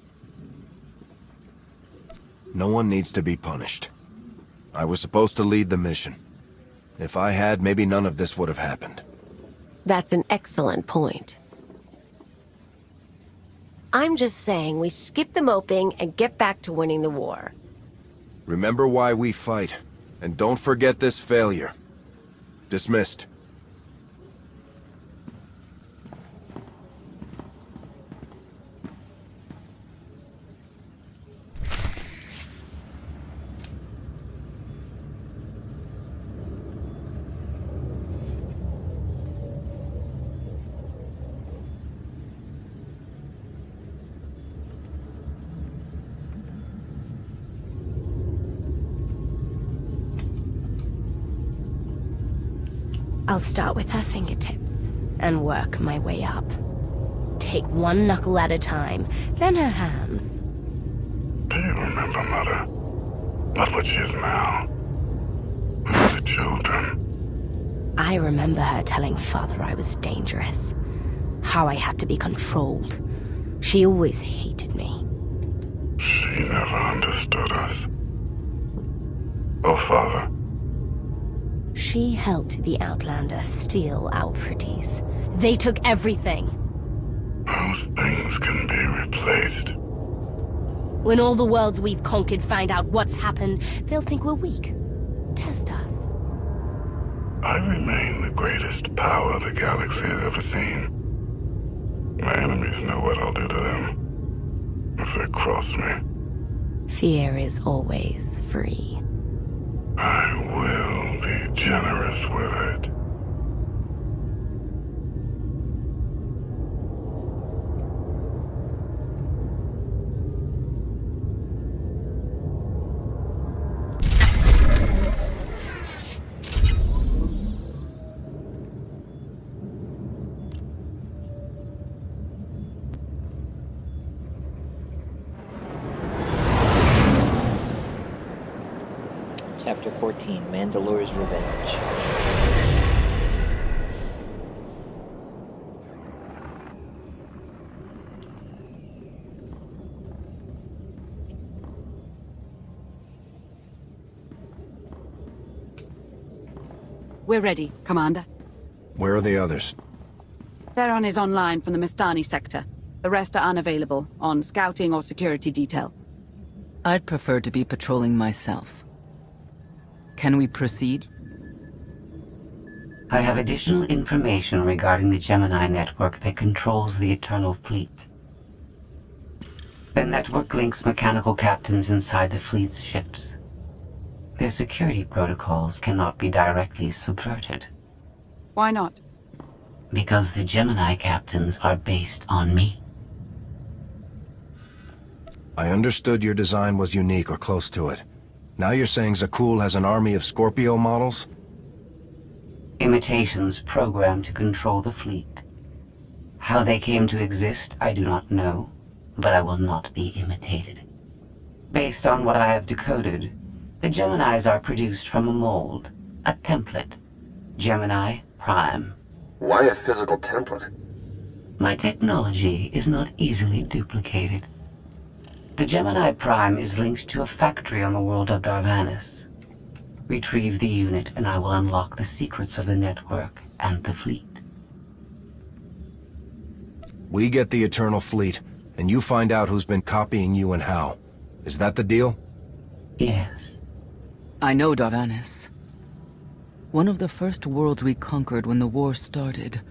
No one needs to be punished. I was supposed to lead the mission. If I had, maybe none of this would have happened. That's an excellent point. I'm just saying we skip the moping and get back to winning the war. Remember why we fight, and don't forget this failure. Dismissed. I'll start with her fingertips and work my way up. Take one knuckle at a time, then her hands. Do you remember, Mother? Not what she is now. We were the children. I remember her telling Father I was dangerous. How I had to be controlled. She always hated me. She never understood us. Oh, Father. She helped the Outlander steal our pretties. They took everything. Those things can be replaced. When all the worlds we've conquered find out what's happened, they'll think we're weak. Test us. I remain the greatest power the galaxy has ever seen. My enemies know what I'll do to them if they cross me. Fear is always free. I will be generous with it. Chapter 14, Mandalore's Revenge. We're ready, Commander. Where are the others? Theron is online from the Mistani sector. The rest are unavailable, on scouting or security detail. I'd prefer to be patrolling myself. Can we proceed? I have additional information regarding the Gemini network that controls the Eternal Fleet. The network links mechanical captains inside the fleet's ships. Their security protocols cannot be directly subverted. Why not? Because the Gemini captains are based on me. I understood your design was unique or close to it. Now you're saying Zakul has an army of Scorpio models? Imitations programmed to control the fleet. How they came to exist, I do not know, but I will not be imitated. Based on what I have decoded, the Geminis are produced from a mold, a template. Gemini Prime. Why a physical template? My technology is not easily duplicated. The Gemini Prime is linked to a factory on the world of Darvanis. Retrieve the unit and I will unlock the secrets of the network and the fleet. We get the Eternal Fleet, and you find out who's been copying you and how. Is that the deal? Yes. I know Darvanis. One of the first worlds we conquered when the war started.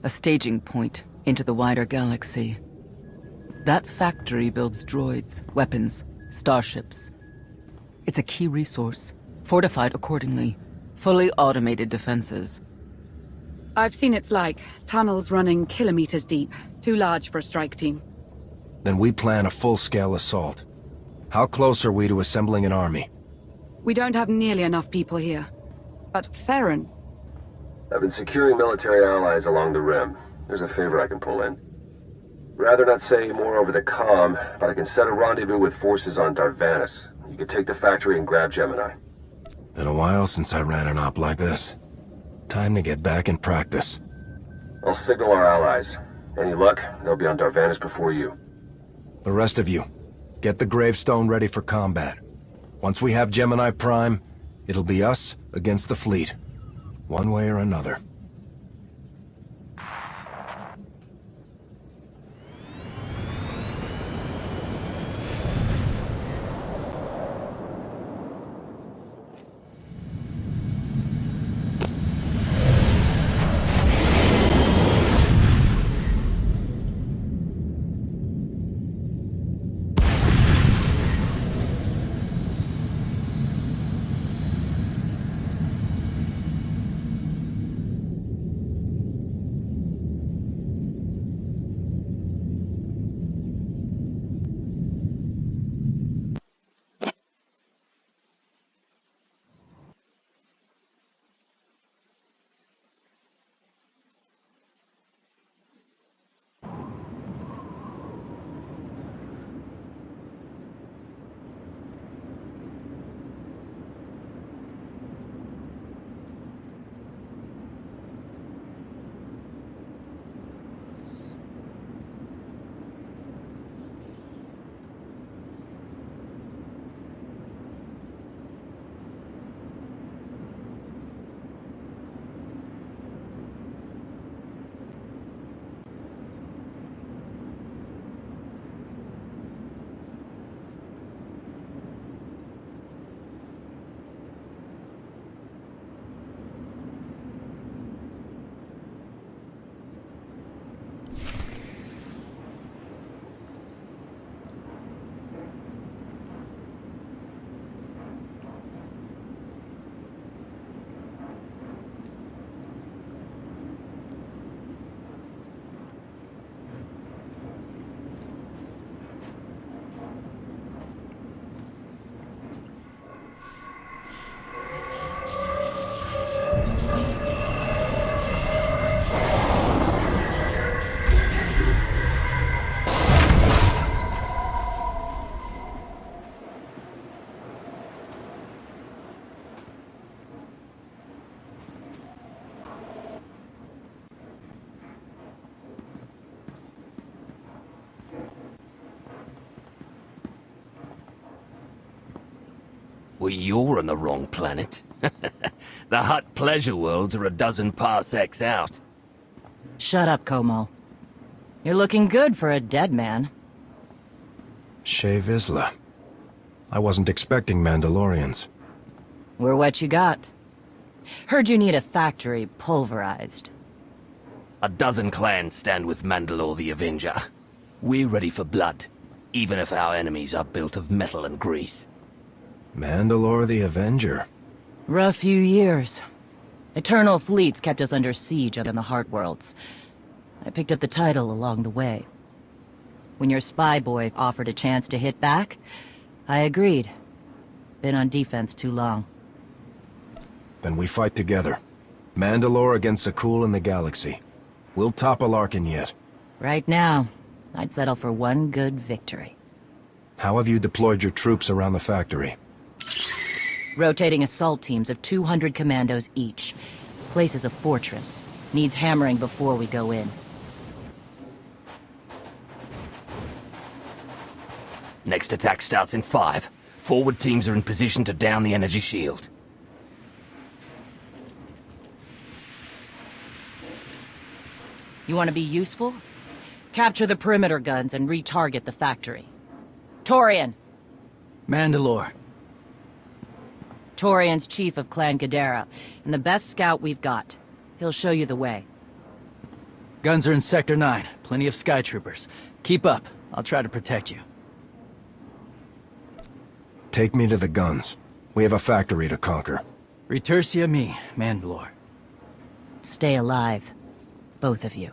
A staging point into the wider galaxy. That factory builds droids, weapons, starships. It's a key resource, fortified accordingly, fully automated defenses. I've seen its like. Tunnels running kilometers deep. Too large for a strike team. Then we plan a full-scale assault. How close are we to assembling an army? We don't have nearly enough people here. But Theron... I've been securing military allies along the rim. There's a favor I can pull in. Rather not say more over the comm, but I can set a rendezvous with forces on Darvanis. You can take the factory and grab Gemini. Been a while since I ran an op like this. Time to get back in practice. I'll signal our allies. Any luck, they'll be on Darvanis before you. The rest of you, get the gravestone ready for combat. Once we have Gemini Prime, it'll be us against the fleet. One way or another. Well, you're on the wrong planet. The Hutt pleasure worlds are a dozen parsecs out. Shut up, Como. You're looking good for a dead man. Shea Vizsla. I wasn't expecting Mandalorians. We're what you got. Heard you need a factory pulverized. A dozen clans stand with Mandalore the Avenger. We're ready for blood, even if our enemies are built of metal and grease. Mandalore the Avenger. Rough few years. Eternal fleets kept us under siege out in the Heart Worlds. I picked up the title along the way. When your spy boy offered a chance to hit back, I agreed. Been on defense too long. Then we fight together. Mandalore against Sakul and the galaxy. We'll topple Arkin yet. Right now, I'd settle for one good victory. How have you deployed your troops around the factory? Rotating assault teams of 200 commandos each. Place is a fortress. Needs hammering before we go in. Next attack starts in 5. Forward teams are in position to down the energy shield. You want to be useful? Capture the perimeter guns and retarget the factory. Torian! Mandalore. Torian's chief of Clan Ghidorah, and the best scout we've got. He'll show you the way. Guns are in Sector 9. Plenty of Sky Troopers. Keep up. I'll try to protect you. Take me to the guns. We have a factory to conquer. Retursia me, Mandalore. Stay alive. Both of you.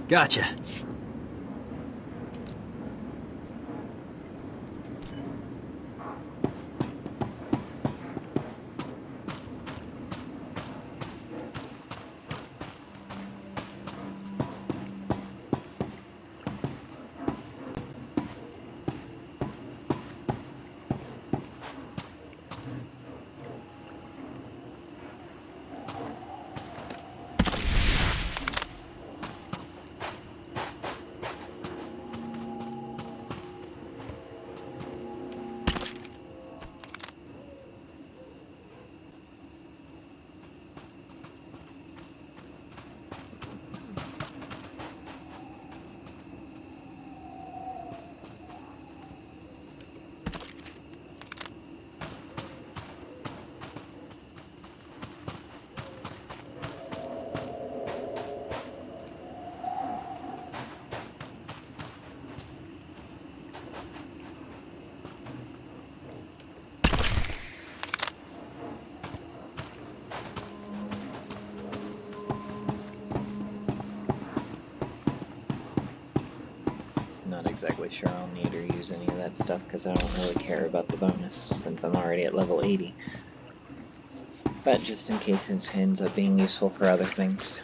Gotcha. Not exactly sure I'll need or use any of that stuff because I don't really care about the bonus since I'm already at level 80. But just in case it ends up being useful for other things.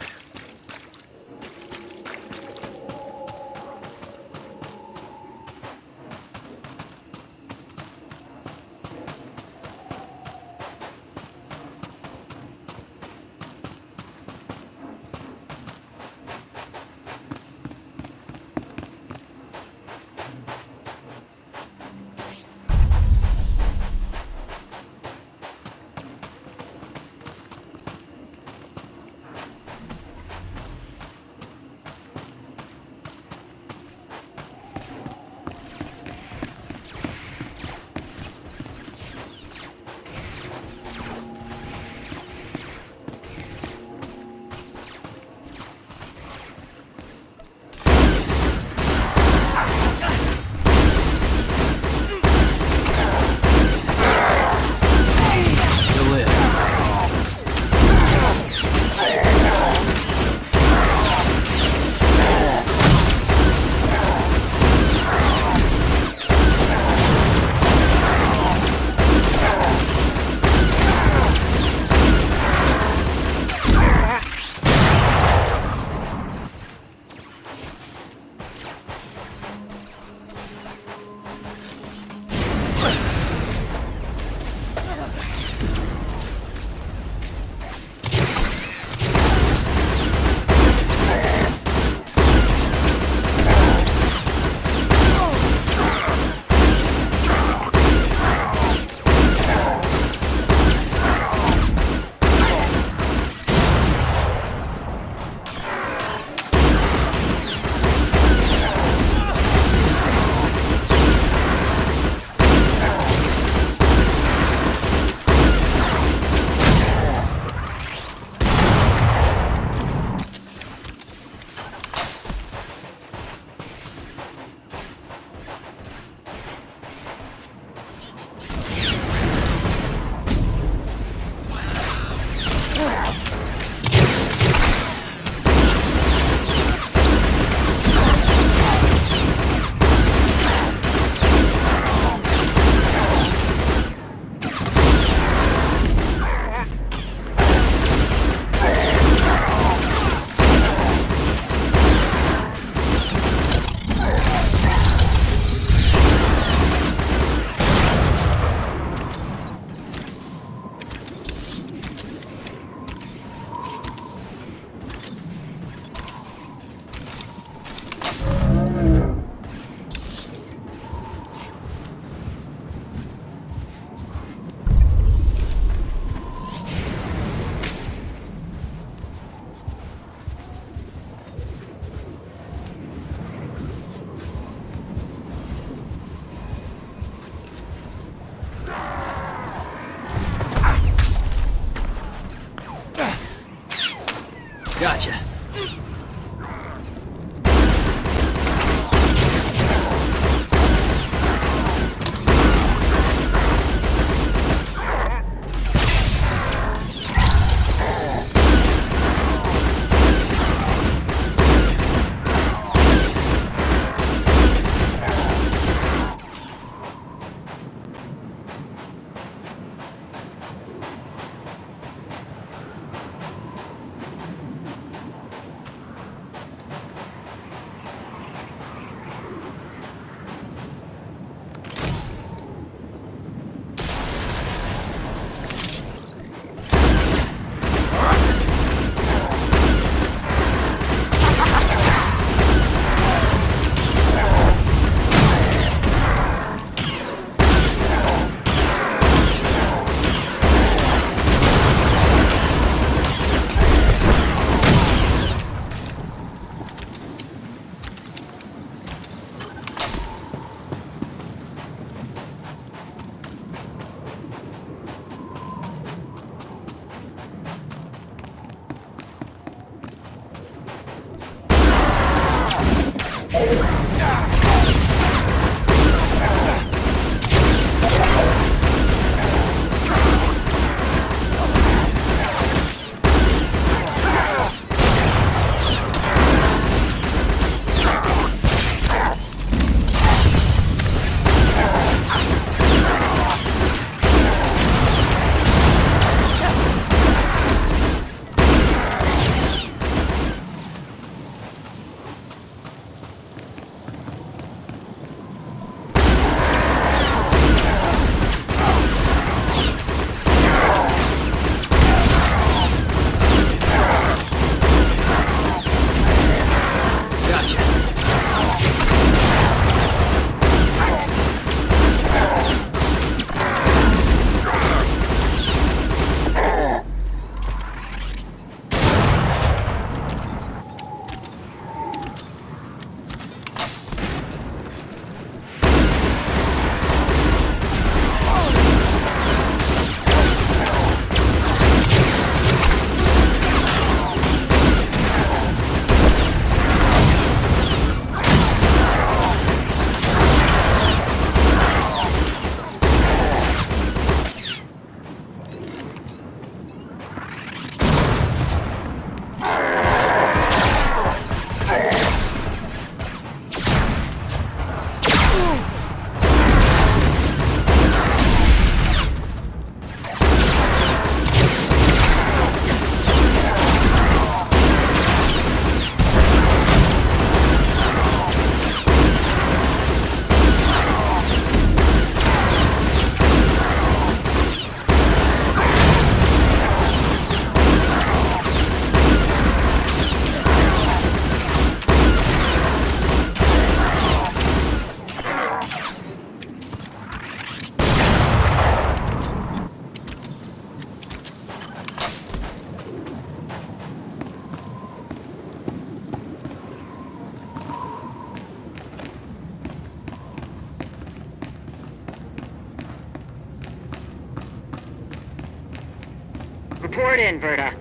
Report in, Verta.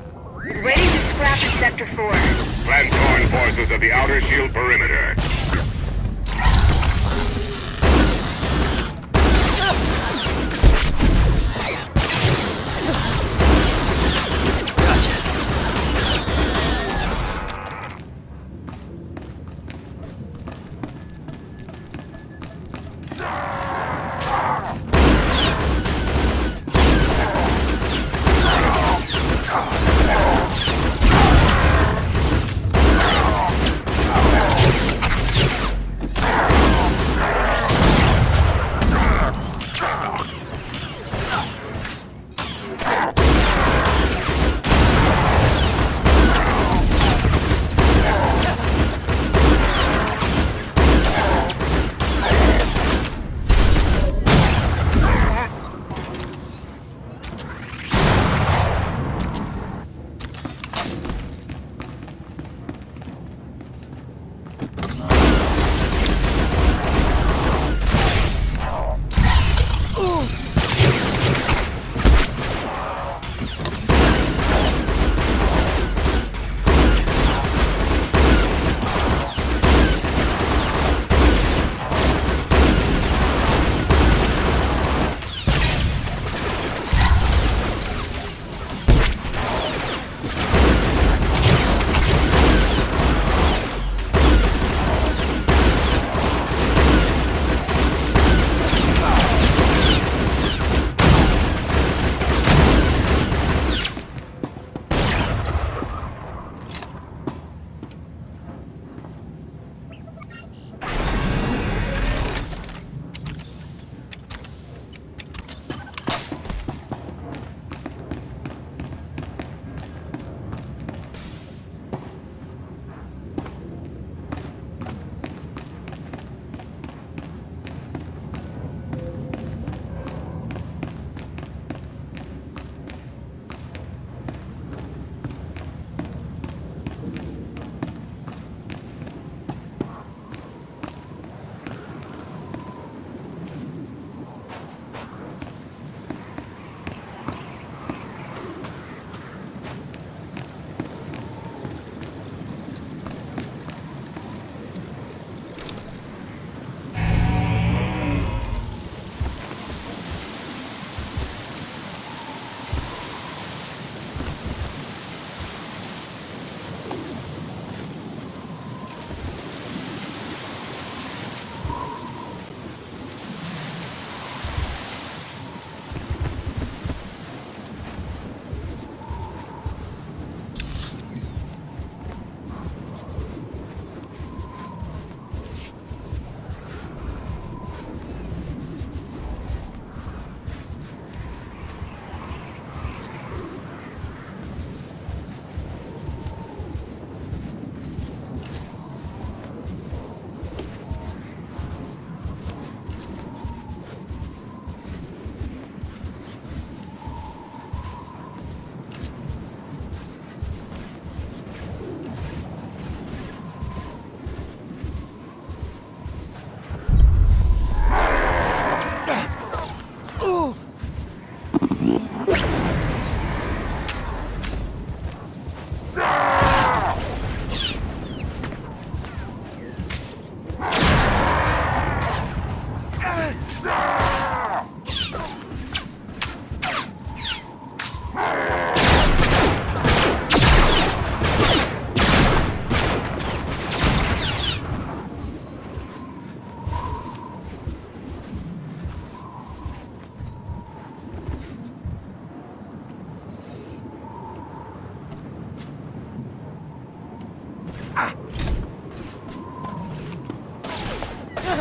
Ready to scrap at Sector 4. Plantorn forces of the outer shield perimeter.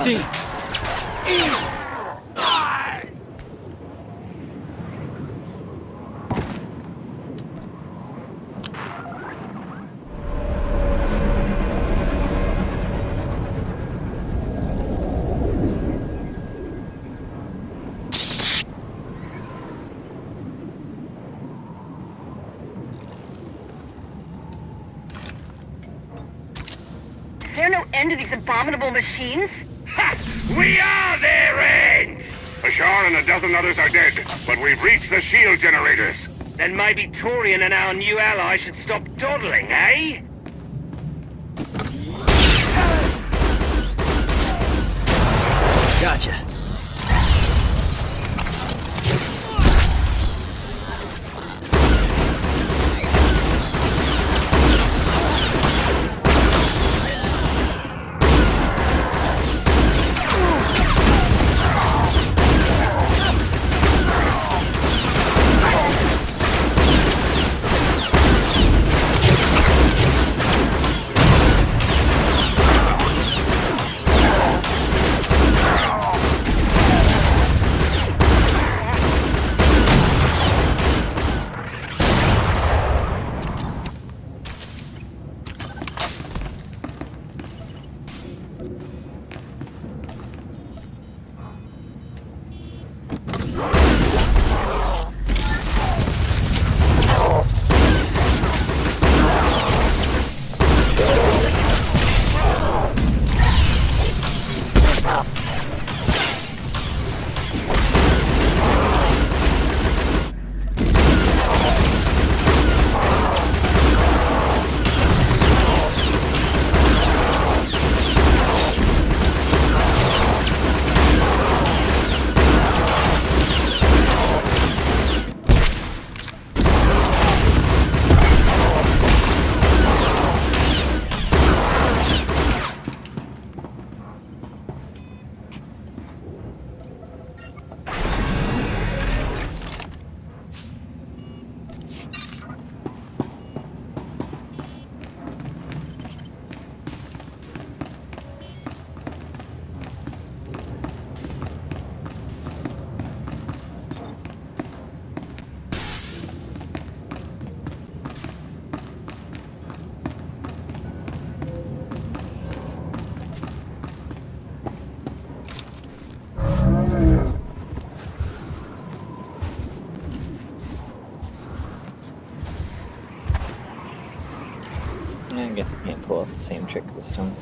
Team. Is there no end to these abominable machines? Ha! We are their end! Ashar and a dozen others are dead, but we've reached the shield generators. Then maybe Torian and our new ally should stop dawdling, eh? Gotcha. I guess I can't pull off the same trick this time.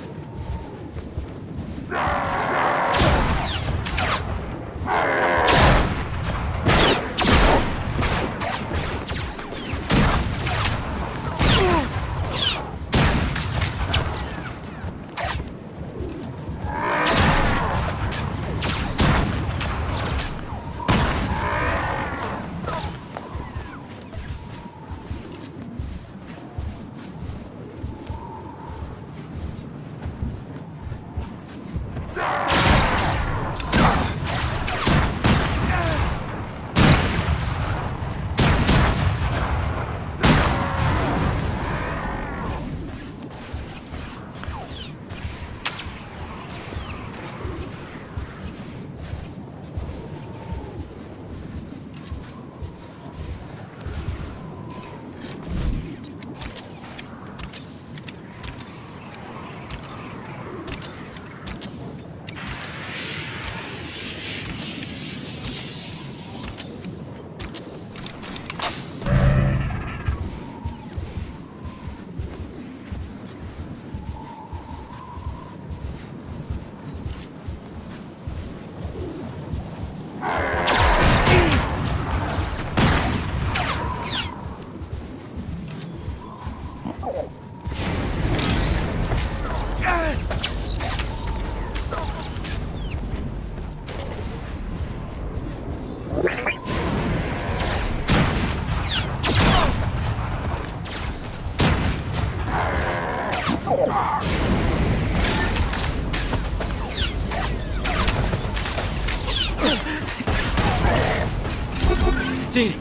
Teeny.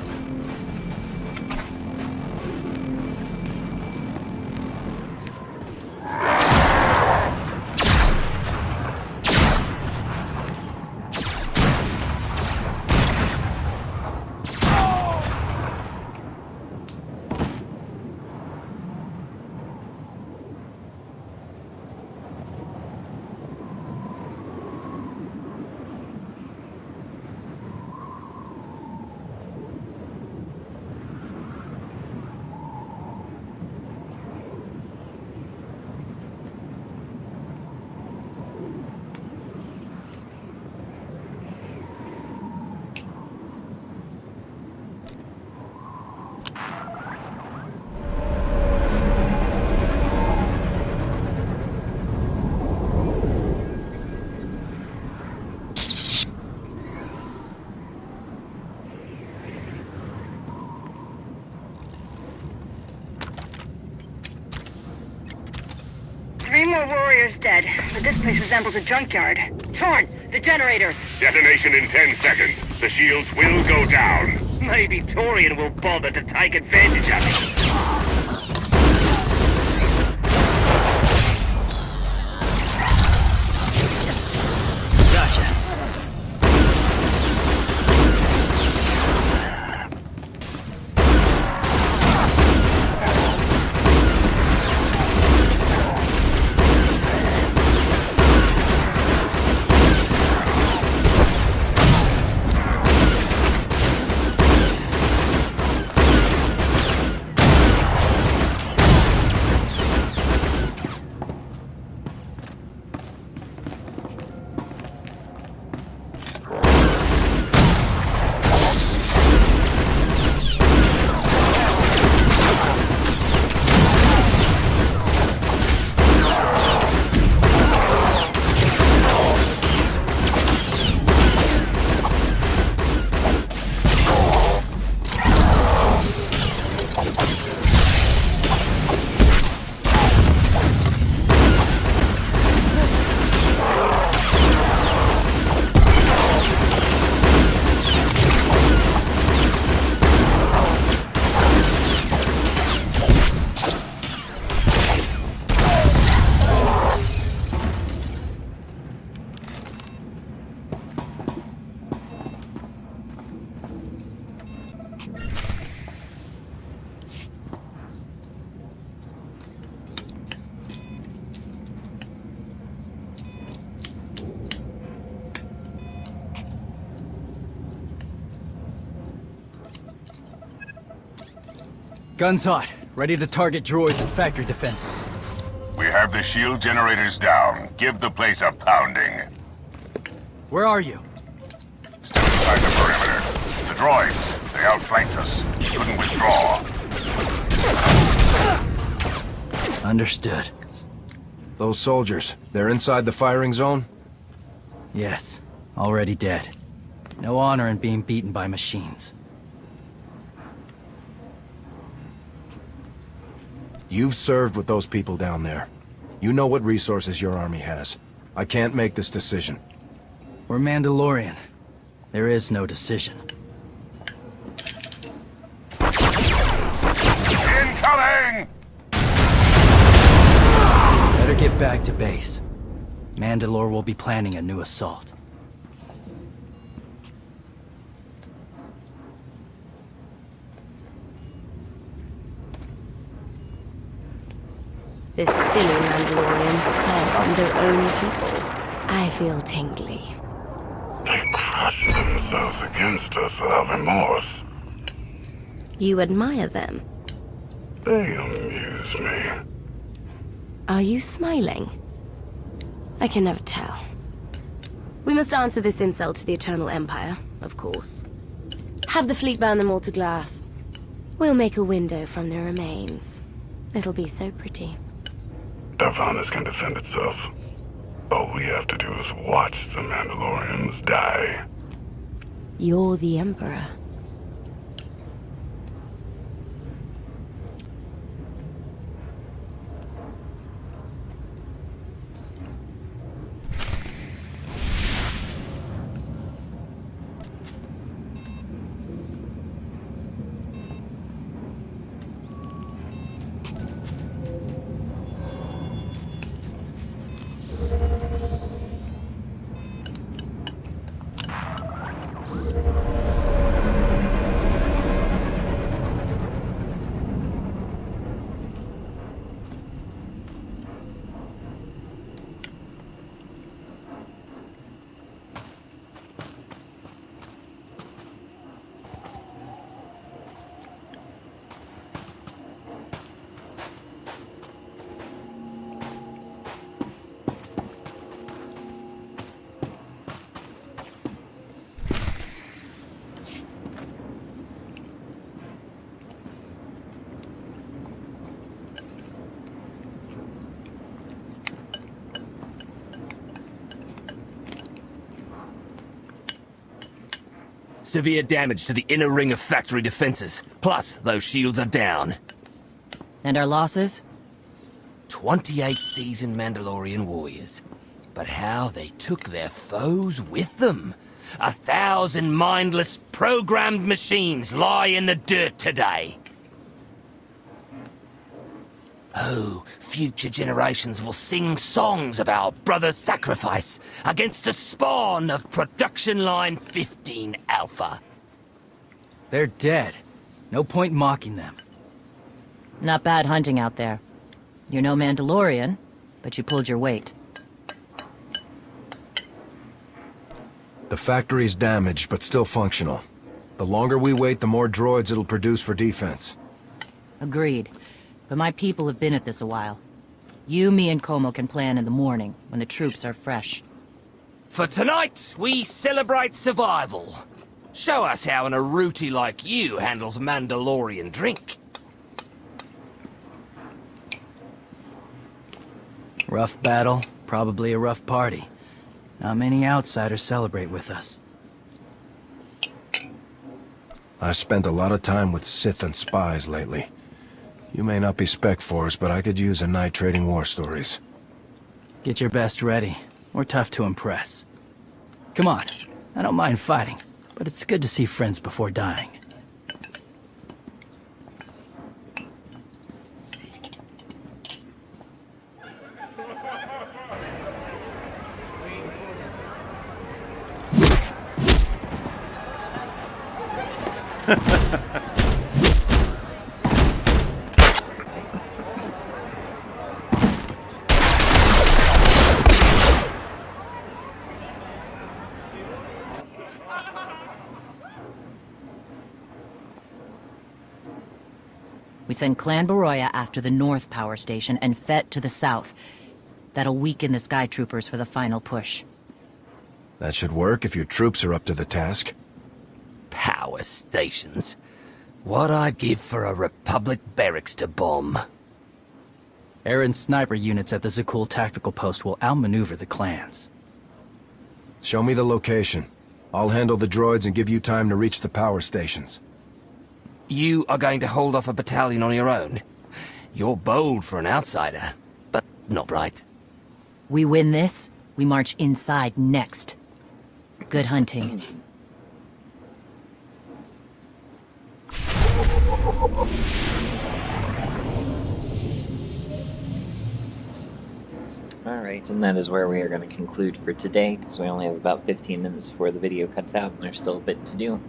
more warriors dead, but this place resembles a junkyard. Torn, the generators! Detonation in 10 seconds. The shields will go down. Maybe Torian will bother to take advantage of it. Gotcha. Guns hot. Ready to target droids and factory defenses. We have the shield generators down. Give the place a pounding. Where are you? Still inside the perimeter. The droids, they outflanked us. Couldn't withdraw. Understood. Those soldiers, they're inside the firing zone? Yes. Already dead. No honor in being beaten by machines. You've served with those people down there. You know what resources your army has. I can't make this decision. We're Mandalorian. There is no decision. Incoming! Better get back to base. Mandalore will be planning a new assault. The silly Mandalorians firebombed their own people. I feel tingly. They crushed themselves against us without remorse. You admire them? They amuse me. Are you smiling? I can never tell. We must answer this insult to the Eternal Empire, of course. Have the fleet burn them all to glass. We'll make a window from their remains. It'll be so pretty. Darvanus can defend itself. All we have to do is watch the Mandalorians die. You're the Emperor. Severe damage to the inner ring of factory defenses. Plus, those shields are down. And our losses? 28 seasoned Mandalorian warriors. But how they took their foes with them. 1,000 mindless, programmed machines lie in the dirt today. Oh, future generations will sing songs of our brother's sacrifice against the spawn of Production Line 15 Alpha. They're dead. No point mocking them. Not bad hunting out there. You're no Mandalorian, but you pulled your weight. The factory's damaged, but still functional. The longer we wait, the more droids it'll produce for defense. Agreed. But my people have been at this a while. You, me, and Como can plan in the morning, when the troops are fresh. For tonight, we celebrate survival. Show us how an Aruti like you handles Mandalorian drink. Rough battle, probably a rough party. Not many outsiders celebrate with us. I've spent a lot of time with Sith and spies lately. You may not be Spec Force, but I could use a night trading war stories. Get your best ready. We're tough to impress. Come on. I don't mind fighting, but it's good to see friends before dying. We send Clan Baroya after the North Power Station and Fett to the south. That'll weaken the Sky Troopers for the final push. That should work if your troops are up to the task. Power stations. What I'd give for a Republic barracks to bomb. Aaron's sniper units at the Zakul tactical post will outmaneuver the clans. Show me the location. I'll handle the droids and give you time to reach the power stations. You are going to hold off a battalion on your own? You're bold for an outsider, but not right. We win this, we march inside next. Good hunting. Alright, and that is where we are going to conclude for today, because we only have about 15 minutes before the video cuts out, and there's still a bit to do.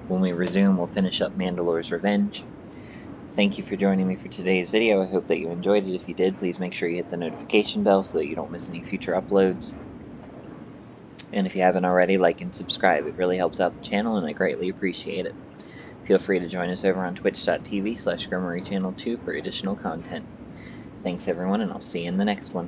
When we resume, we'll finish up Mandalore's Revenge. Thank you for joining me for today's video. I hope that you enjoyed it. If you did, please make sure you hit the notification bell so that you don't miss any future uploads. And if you haven't already, like and subscribe. It really helps out the channel, and I greatly appreciate it. Feel free to join us over on twitch.tv/Gremory Channel 2 for additional content. Thanks everyone, and I'll see you in the next one.